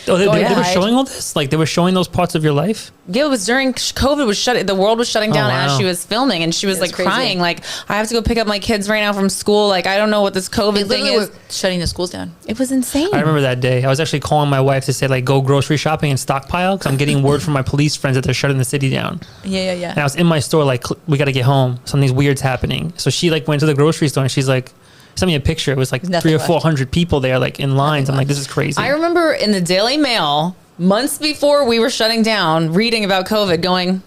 Oh, they were showing all this? Like they were showing those parts of your life? Yeah, it was during COVID. The world was shutting down as she was filming, and she was like crying. Like, I have to go pick up my kids right now from school. Like, I don't know what this COVID thing is. Were shutting the schools down. It was insane. I remember that day. I was actually calling my wife to say like, go grocery shopping and stockpile, because I'm getting word from my police friends that they're shutting the city down. Yeah. And I was in my store like, we got to get home. Something's weird's happening. So she like went to the grocery store and she's like, sent me a picture. It was like 300 or 400 people there, like in lines. I'm like, this is crazy. I remember in the Daily Mail, months before we were shutting down, reading about COVID, going,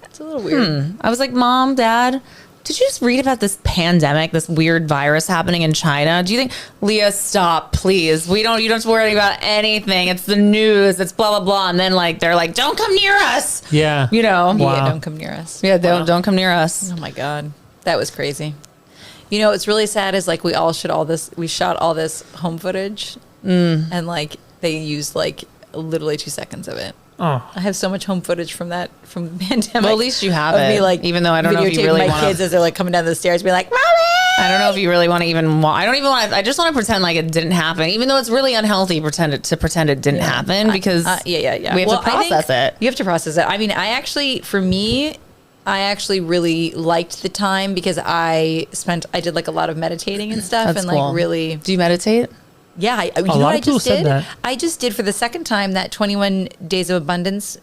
it's a little weird. I was like, Mom, Dad, did you just read about this pandemic, this weird virus happening in China? Do you think, Leah, stop, please. You don't have to worry about anything. It's the news. It's blah, blah, blah. And then like, they're like, don't come near us. Yeah. You know? Wow. Yeah, don't come near us. Yeah, don't come near us. Oh my God. That was crazy. You know, what's really sad is like we shot all this home footage and like they used like literally 2 seconds of it. Oh. I have so much home footage from the pandemic. Well, at least you have it. Me, like, even though I don't know if you really want my kids as they're like coming down the stairs, being like, "Mommy!" I don't know if you really want to even. I don't even want. I just want to pretend like it didn't happen, even though it's really unhealthy to pretend it didn't happen because we have to process it. You have to process it. I mean, I actually really liked the time because I did like a lot of meditating and stuff. That's and cool. Like really. Do you meditate? Yeah. You know what I just did? I just did for the second time that 21 Days of Abundance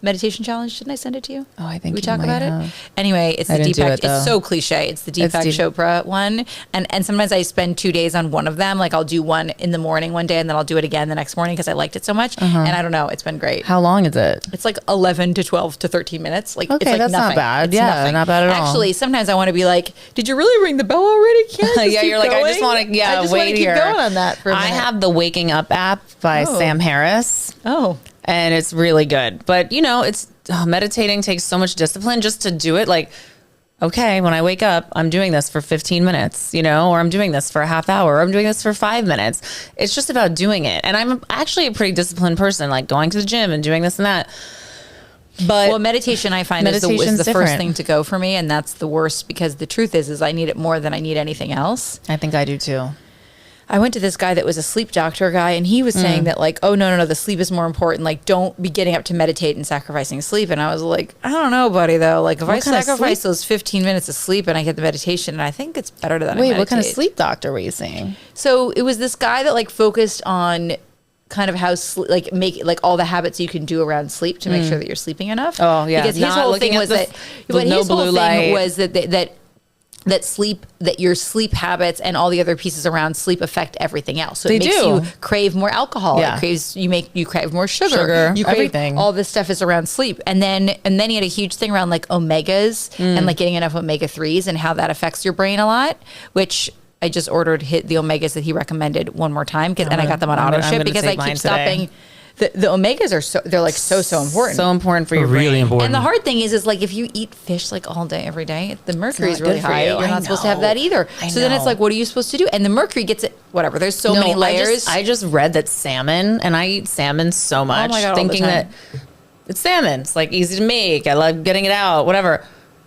meditation challenge. Didn't I send it to you? Oh, I think we talk about it. Anyway, it's the Deepak. It's so cliche. It's the Deepak Chopra one, and sometimes I spend 2 days on one of them. Like I'll do one in the morning one day, and then I'll do it again the next morning because I liked it so much. And I don't know, it's been great. How long is it? It's like 11 to 12 to 13 minutes. Like okay, it's like that's nothing. not bad. It's nothing. Not bad at all. Actually, sometimes I want to be like, did you really ring the bell already? Yeah, you're like, I just want to. Yeah, wait here. Keep going on that for a minute. I have the Waking Up app by Sam Harris. Oh. And it's really good. But, you know, it's meditating takes so much discipline just to do it. Like, okay, when I wake up, I'm doing this for 15 minutes, you know, or I'm doing this for a half hour, or I'm doing this for 5 minutes. It's just about doing it. And I'm actually a pretty disciplined person, like going to the gym and doing this and that. But meditation I find is the first thing to go for me. And that's the worst because the truth is I need it more than I need anything else. I think I do too. I went to this guy that was a sleep doctor guy, and he was saying that like, oh, no, the sleep is more important. Like, don't be getting up to meditate and sacrificing sleep. And I was like, I don't know, buddy, though. Like, if I sacrifice those 15 minutes of sleep and I get the meditation, and I think it's better than I meditate. Wait, what kind of sleep doctor were you seeing? So it was this guy that like focused on kind of how make like all the habits you can do around sleep to make sure that you're sleeping enough. Oh, yeah. Because his whole thing was that your sleep habits and all the other pieces around sleep affect everything else. So it makes you crave more alcohol. Yeah. You crave more sugar. You crave everything. All this stuff is around sleep. And then he had a huge thing around like omegas and like getting enough omega-3s and how that affects your brain a lot, which I just ordered the omegas that he recommended one more time and I got them on auto ship because I keep stopping. the omegas are they're like so important. So important for your really brain. important. And the hard thing is like if you eat fish like all day, every day, the mercury is really good for high. you. You're not supposed to have that either. So then it's like, what are you supposed to do? And the mercury gets it, whatever. There's so many layers. I just read that salmon, and I eat salmon so much, my God, thinking that it's salmon. It's like easy to make. I love getting it out, whatever.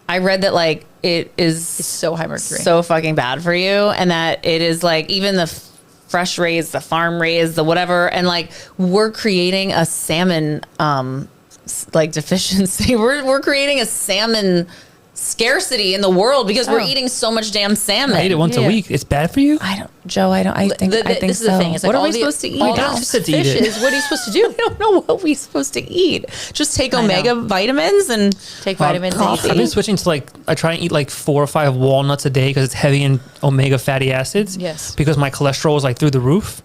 I read that like it's so high mercury. so fucking bad for you, and that it is like even the fresh raised, the farm raised, the whatever, and like we're creating a salmon like deficiency. We're creating a salmon scarcity in the world because we're eating so much damn salmon. I eat it once a week. It's bad for you? I think this is so. the thing. It's like what are all we the- supposed to eat? all now? those fishes, what are you supposed to do? I don't know what we're supposed to eat. Just take omega vitamins and Take vitamins and coffee. I've been switching to like, I try and eat like 4 or 5 walnuts a day because it's heavy in omega fatty acids. Yes. Because my cholesterol is like through the roof.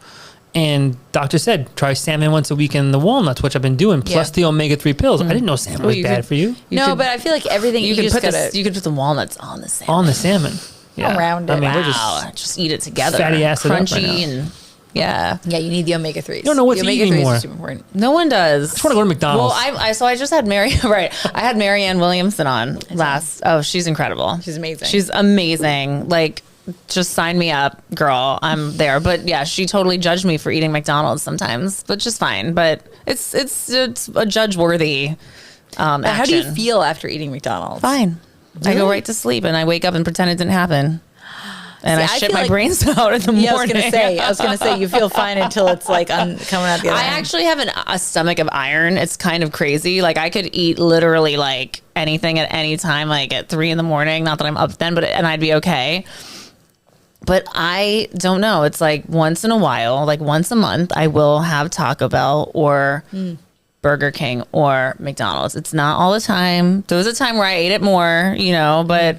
And doctor said, try salmon once a week and the walnuts, which I've been doing, plus the omega-3 pills. I didn't know salmon was bad for you. But I feel like everything you you could just you could put the walnuts on the salmon. On the salmon. Yeah. Around it. I mean, we're Wow, just eat it together. fatty acid up crunchy right now. and yeah. Yeah, you need the omega-3s. You don't know what the to eat omega-3s anymore. are super important. No one does. I just want to go to McDonald's. Well, I just had I had Marianne Williamson on last. Oh, she's incredible. She's amazing. She's amazing. Like, just sign me up, girl. I'm there. But yeah, she totally judged me for eating McDonald's sometimes, but just fine. But it's a judge worthy. How do you feel after eating McDonald's? Fine. I go right to sleep and I wake up and pretend it didn't happen. And See, I I shit feel my like- brains out in the morning. Yeah, I was gonna say you feel fine until it's like coming out the other I end. actually have a stomach of iron. It's kind of crazy. Like I could eat literally like anything at any time, like at 3 a.m. Not that I'm up then, and I'd be okay. But I don't know. It's like once in a while, like once a month, I will have Taco Bell or Burger King or McDonald's. It's not all the time. There was a time where I ate it more, but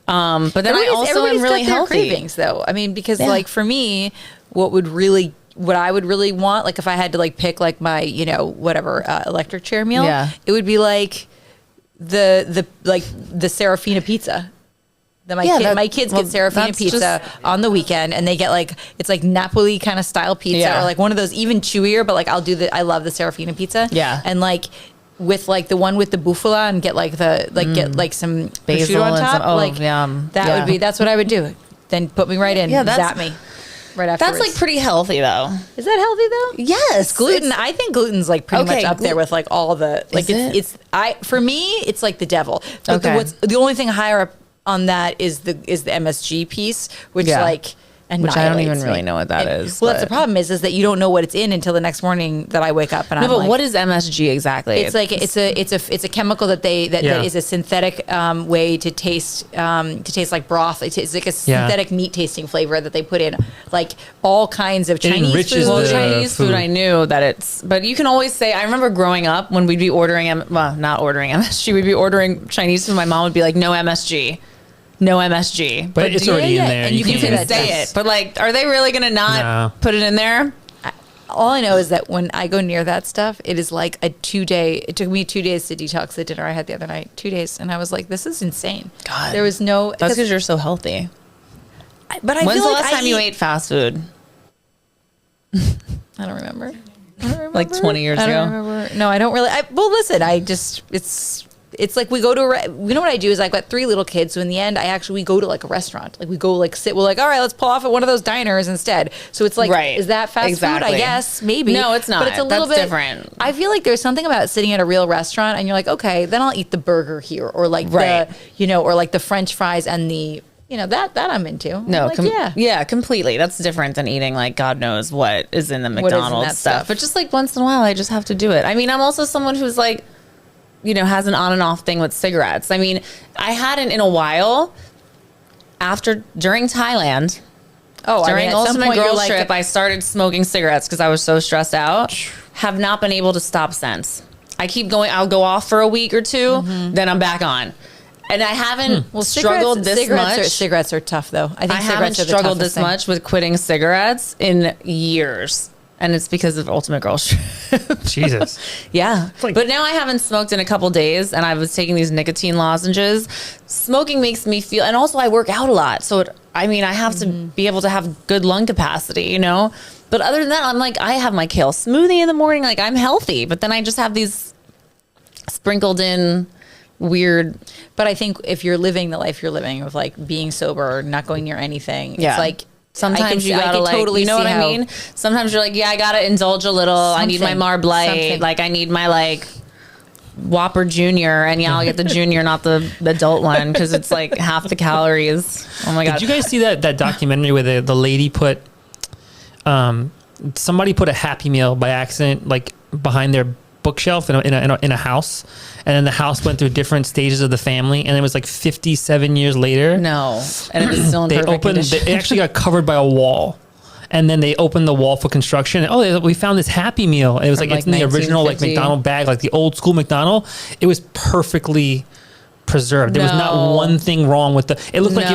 then I also am really got their healthy. cravings, though. I mean, because like for me, what I would really want, like if I had to like pick like my whatever electric chair meal, it would be like the Serafina pizza. My kids get Serafina pizza on the weekend, and they get like it's like Napoli kind of style pizza, or like one of those even chewier. But like I love the Serafina pizza. Yeah, and like with like the one with the bufala and get like get like some basil prosciutto on top. Yum. That's what I would do. Then put me right in. Zap me. Right afterwards. That's like pretty healthy though. Is that healthy though? Yes, gluten. I think gluten's like pretty much up there with like all the like for me it's like the devil. But the only thing higher up on that is the MSG piece, which like which I don't even really know what that is. Well, that's the problem is that you don't know what it's in until the next morning that I wake up and I'm like, what is MSG exactly? It's like it's a chemical that is a synthetic way to taste like broth. It's like a synthetic meat tasting flavor that they put in like all kinds of Chinese food. Well, Chinese food, I knew that but you can always say. I remember growing up when we'd be ordering not ordering MSG, we'd be ordering Chinese food. My mom would be like, no MSG. No MSG. But it's already in there. And you can say it. But like, are they really going to not put it in there? All I know is that when I go near that stuff, it is like a 2-day. It took me 2 days to detox the dinner I had the other night. 2 days. And I was like, this is insane. God. There was no... That's because you're so healthy. But I When's feel the like last time you ate fast food? I don't remember. Like 20 years ago? I don't remember. No, I don't really. Well, listen, it's like we go to you know what I do is I've got 3 little kids, so in the end we go to like a restaurant, like we go like we're like, all right, let's pull off at one of those diners instead. So it's like, is that fast food? I guess maybe. No, it's not. But it's a little bit different. I feel like there's something about sitting at a real restaurant and you're like, okay, then I'll eat the burger here, or like or like the French fries and the that I'm into. No, like, completely. That's different than eating like God knows what is in the McDonald's stuff. But just like once in a while, I just have to do it. I mean, I'm also someone who's like, has an on and off thing with cigarettes. I mean, I hadn't in a while. During Thailand, during Ultimate Girls Trip, I started smoking cigarettes because I was so stressed out. Have not been able to stop since. I keep going. I'll go off for a week or two, then I'm back on. And I haven't struggled this much. Cigarettes are tough, though. I haven't struggled this much with quitting cigarettes in years. And it's because of Ultimate Girls Trip. Jesus. Yeah. But now I haven't smoked in a couple days, and I was taking these nicotine lozenges. Smoking makes me feel, and also I work out a lot. So, I have to be able to have good lung capacity, But other than that, I'm like, I have my kale smoothie in the morning. Like, I'm healthy. But then I just have these sprinkled in weird. But I think if you're living the life you're living of like being sober or not going near anything, it's like sometimes you gotta like, totally, you know what I mean? Sometimes you're like, yeah, I gotta indulge a little. I need my Marb Light. Like, I need my like Whopper Junior, and I'll get the Junior, not the adult one, because it's like half the calories. Oh my god! Did you guys see that documentary where the lady put somebody put a Happy Meal by accident like behind their bookshelf in a house, and then the house went through different stages of the family, and it was like 57 years later. No, and it was still in perfect condition. It actually got covered by a wall. And then they opened the wall for construction. And, we found this Happy Meal. It was like it's in the original like McDonald bag, like the old school McDonald. It was perfectly preserved. There was not one thing wrong with the. It looked like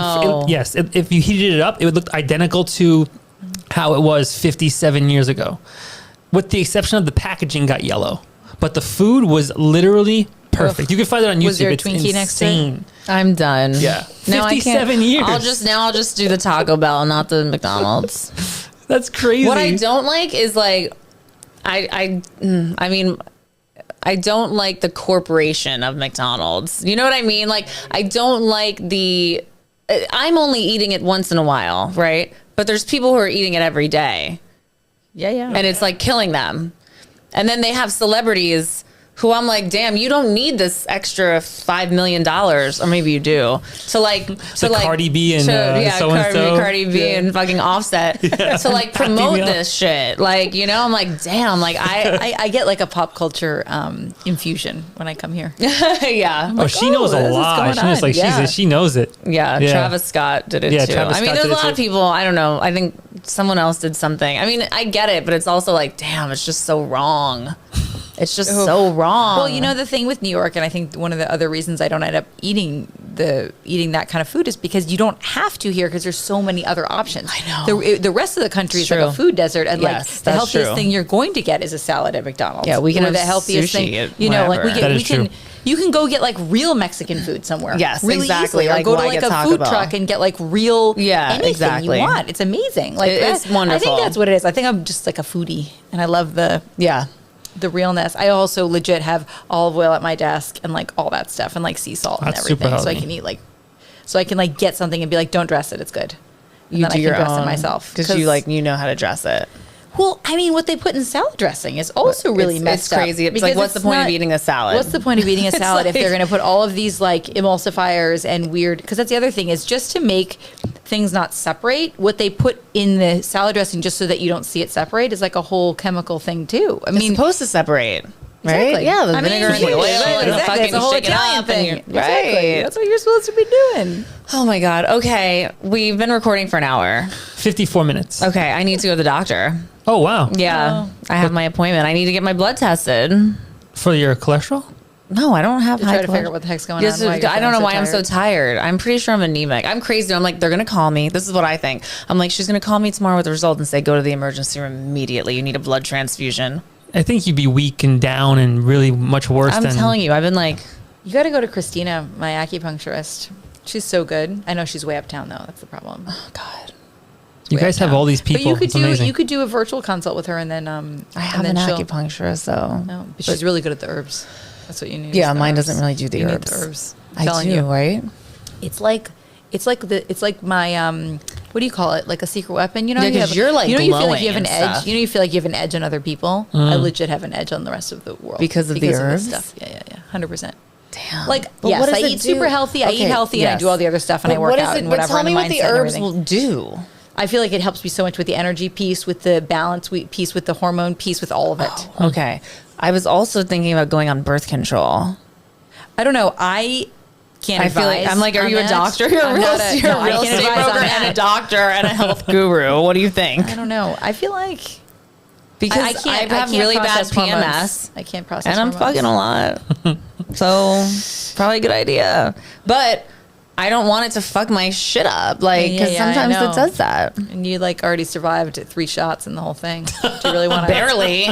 if you heated it up, it would look identical to how it was 57 years ago, with the exception of the packaging got yellow, but the food was literally perfect. You can find it on YouTube. Was there a Twinkie next to it? I'm done. Yeah, now 57 years. I'll just do the Taco Bell, not the McDonald's. That's crazy. What I don't like is like, I mean, I don't like the corporation of McDonald's. You know what I mean? Like, I don't like I'm only eating it once in a while, right? But there's people who are eating it every day. Yeah. And it's like killing them. And then they have celebrities who I'm like, damn, you don't need this extra $5 million, or maybe you do, to like Cardi B and so-and-so. Cardi B and fucking Offset to like promote this shit. Like, you know, I'm like, damn, like I get like a pop culture infusion when I come here. Yeah. Like, she knows a lot. She knows she knows it. Yeah. Travis Scott did it too. I mean, there's a lot of people. I don't know. I think someone else did something. I mean, I get it, but it's also like, damn, it's just so wrong. It's just so wrong. Well, you know, the thing with New York, and I think one of the other reasons I don't end up eating that kind of food is because you don't have to here, because there's so many other options. I know. The rest of the country is like a food desert, and like the healthiest thing you're going to get is a salad at McDonald's. Yeah, we can have the healthiest sushi thing. You know, like we can. True. You can go get like real Mexican food somewhere. Yes, really exactly. Easily. Or go to like a food truck and get like real anything you want. It's amazing. Like it's wonderful. I think that's what it is. I think I'm just like a foodie, and I love the realness. I also legit have olive oil at my desk and like all that stuff, and like sea salt and everything, so I can eat so I can like get something and be like, don't dress it, it's good. And you then do I your can dress own it myself because you know how to dress it. Well, I mean, what they put in salad dressing is also really messed up. It's crazy. It's like, what's the point of eating a salad? What's the point of eating a salad if they're going to put all of these like emulsifiers and weird? Because that's the other thing, is just to make things not separate. What they put in the salad dressing just so that you don't see it separate is like a whole chemical thing too. I mean, it's supposed to separate. Right? Exactly. Yeah, the vinegar and the oil. Exactly. It's a whole Italian thing. Right. Exactly. That's what you're supposed to be doing. Oh my God. Okay. We've been recording for an hour. 54 minutes. Okay. I need to go to the doctor. Oh, wow. Yeah. I have my appointment. I need to get my blood tested. For your cholesterol? No, I don't have high try to figure out what the heck's going on. I don't know why I'm so tired. I'm pretty sure I'm anemic. I'm crazy. I'm like, they're going to call me. This is what I think. I'm like, she's going to call me tomorrow with the result and say, go to the emergency room immediately. You need a blood transfusion. I think you'd be weak and down and really much worse. I'm telling you, I've been like, you got to go to Christina, my acupuncturist. She's so good. I know she's way uptown though. That's the problem. Oh God. You guys have all these people. But you could do a virtual consult with her, and then I have an acupuncturist though. No, but she's really good at the herbs. That's what you need. Yeah, mine doesn't really do the herbs. Need the herbs. I do, right? It's like my what do you call it? Like a secret weapon, you know? You're like, you feel like you have an edge. Stuff. You know, you feel like you have an edge on other people. I legit have an edge on the rest of the world because of the herbs. Stuff. Yeah, 100%. Damn. Like, yes, I eat super healthy. I eat healthy, and I do all the other stuff, and I work out and whatever. But tell me what the herbs will do. I feel like it helps me so much with the energy piece, with the balance piece, with the hormone piece, with all of it. Oh, okay. I was also thinking about going on birth control. I don't know. I feel like I'm like, are you a doctor? You're a real estate broker and a doctor and a health guru. What do you think? I don't know. I feel like because I have really bad PMS. I can't process, and I'm fucking a lot. So probably a good idea, but I don't want it to fuck my shit up. Like, because sometimes it does that. And you like already survived 3 shots in the whole thing. Do you really want to? Barely.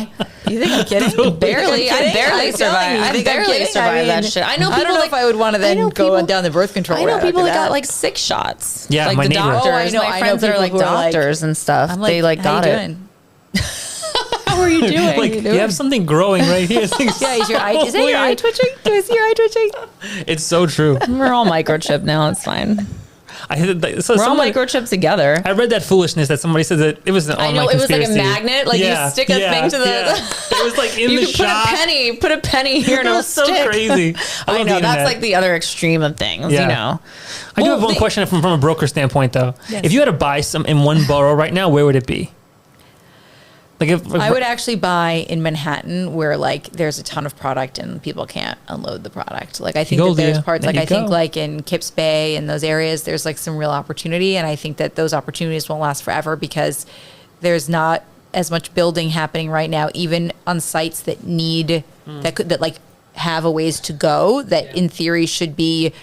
You think I'm kidding? Barely. I barely survived. I barely survived that shit. I know people. I don't know if I would want to then go down the birth control. I know people that got like 6 shots. Yeah, like my the neighbor. doctors. My friends that are like doctors and stuff. They like got it. How are you doing? Like you have something growing right here. Is your eye? Is that your eye twitching? Do I see your eye twitching? It's so true. We're all microchipped now. It's fine. We're all microchipped together. I read that foolishness that somebody said that it was an online conspiracy. It was like a magnet. Like you stick a thing to the. Yeah. It was like in you the could shop. Put a penny here and it'll so stick. crazy. I know that's like the other extreme of things. Yeah. You know. I do have one question from a broker standpoint though. Yes. If you had to buy some in one borough right now, where would it be? Like if I would actually buy in Manhattan where like there's a ton of product and people can't unload the product. Like I think that there's parts like I think like in Kips Bay and those areas there's like some real opportunity, and I think that those opportunities won't last forever because there's not as much building happening right now, even on sites that need that like have a ways to go that in theory should be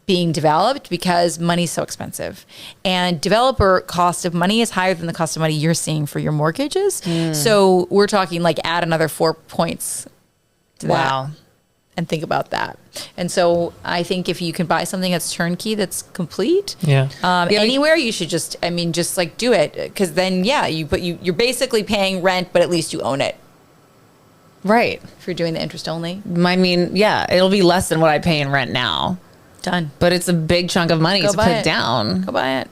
being developed because money's so expensive, and developer cost of money is higher than the cost of money you're seeing for your mortgages. So we're talking like add another 4 points to that and think about that. And so I think if you can buy something that's turnkey, that's complete, anywhere, you should just like do it, because then you're basically paying rent, but at least you own it. Right. If you're doing the interest only. I mean, it'll be less than what I pay in rent now. Done. But it's a big chunk of money to put down. Go buy it.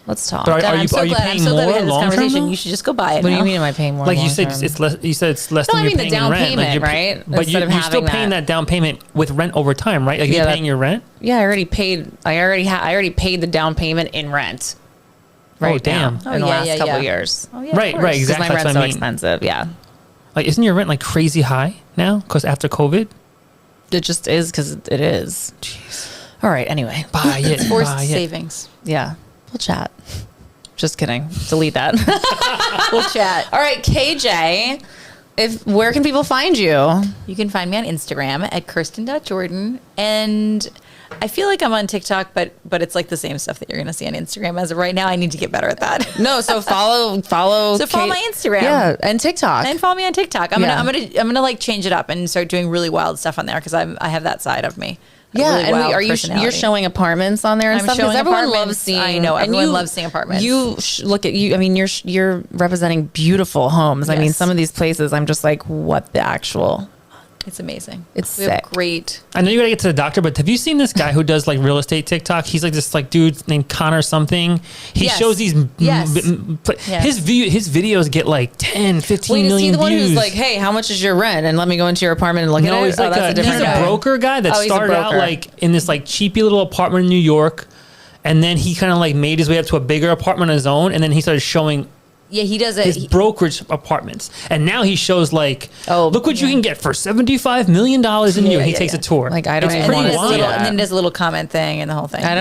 Let's talk. But are you paying more long term? You should just go buy it. What do you mean? Am I paying more? Like you said, it's less. You said it's less than you're paying the down rent. payment, like right? But you're still paying that down payment with rent over time, right? Like you're paying your rent. Yeah, I already paid. I already paid the down payment in rent. Right. Oh damn! In the last couple of years. Oh, yeah, right. Exactly. My rent's so expensive. Yeah. Like, isn't your rent like crazy high now? Because after COVID, it just is because it is. Jeez. All right. Anyway, buy it. Forced savings. Yeah, we'll chat. Just kidding. Delete that. We'll chat. All right, KJ. Where can people find you? You can find me on Instagram at Kirsten.Jordan. And I feel like I'm on TikTok, but it's like the same stuff that you're going to see on Instagram. As of right now, I need to get better at that. No, so follow. So follow my Instagram. Yeah, and TikTok. And follow me on TikTok. I'm gonna like change it up and start doing really wild stuff on there because I have that side of me. Yeah, really, and you're showing apartments on there and stuff because everyone loves seeing. I know everyone loves seeing apartments. Look at you. I mean, you're representing beautiful homes. Yes. I mean, some of these places, I'm just like, what the actual. It's amazing. It's sick. Great. I know you gotta get to the doctor, but have you seen this guy who does like real estate TikTok? He's like this like dude named Connor something. He shows these. His videos get like 10, 15 million views. Is he the one who's like, hey, how much is your rent? And let me go into your apartment and look at it. He's like he's a broker guy that started out like in this like cheapy little apartment in New York, and then he kind of like made his way up to a bigger apartment on his own, and then he started showing. Yeah, he does it. His brokerage apartments, and now he shows like, look what you can get for $75 million in you. He takes a tour. Like I don't even want to see that. And then does a little comment thing and the whole thing. I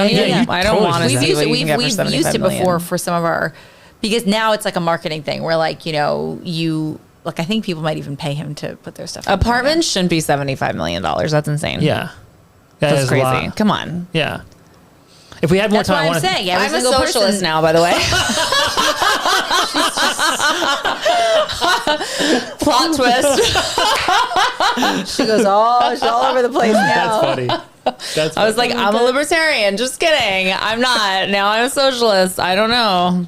don't want to see what you can get for $75 million. We've used it before for some of our, because now it's like a marketing thing where like like I think people might even pay him to put their stuff. Apartments shouldn't be $75 million. That's insane. Yeah, that's crazy. Come on. Yeah. If we had more time, I'm saying. I'm a socialist now, by the way. Plot twist. She's all over the place now. That's funny. I was like, I'm a libertarian. Just kidding. I'm not. Now I'm a socialist. I don't know.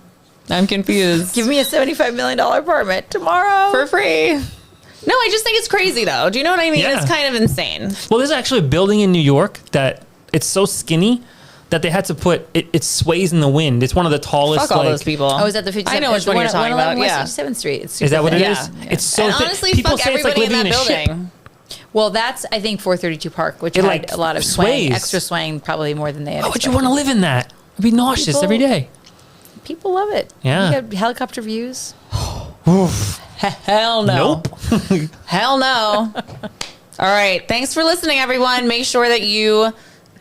I'm confused. Give me a $75 million apartment tomorrow. For free. No, I just think it's crazy, though. Do you know what I mean? Yeah. It's kind of insane. Well, there's actually a building in New York that it's so skinny that they had to put it sways in the wind. It's one of the tallest. Fuck all those people. I was at the 57th. I know which one you're talking about. Yeah, 57th Street. It's is that what it is? Yeah. It's so. And honestly, people fuck say it's like everybody living in that in a building. ship. Well, that's I think 432 Park, which had like a lot of swaying, extra swaying, probably more than they had. Why would you want to live in that? I'd be nauseous every day. People love it. Yeah. You get helicopter views. Hell no. Nope. Hell no. All right. Thanks for listening, everyone. Make sure that you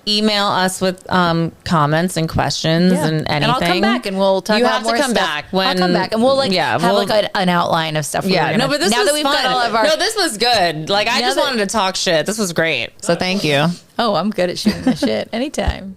email us with comments and questions and anything. And I'll come back and we'll talk about more stuff. You have to come back. I'll come back and we'll have like an outline of stuff. Yeah, no, but this was fun. No, this was good. Like I just wanted to talk shit. This was great. So thank you. Oh, I'm good at shooting the shit anytime.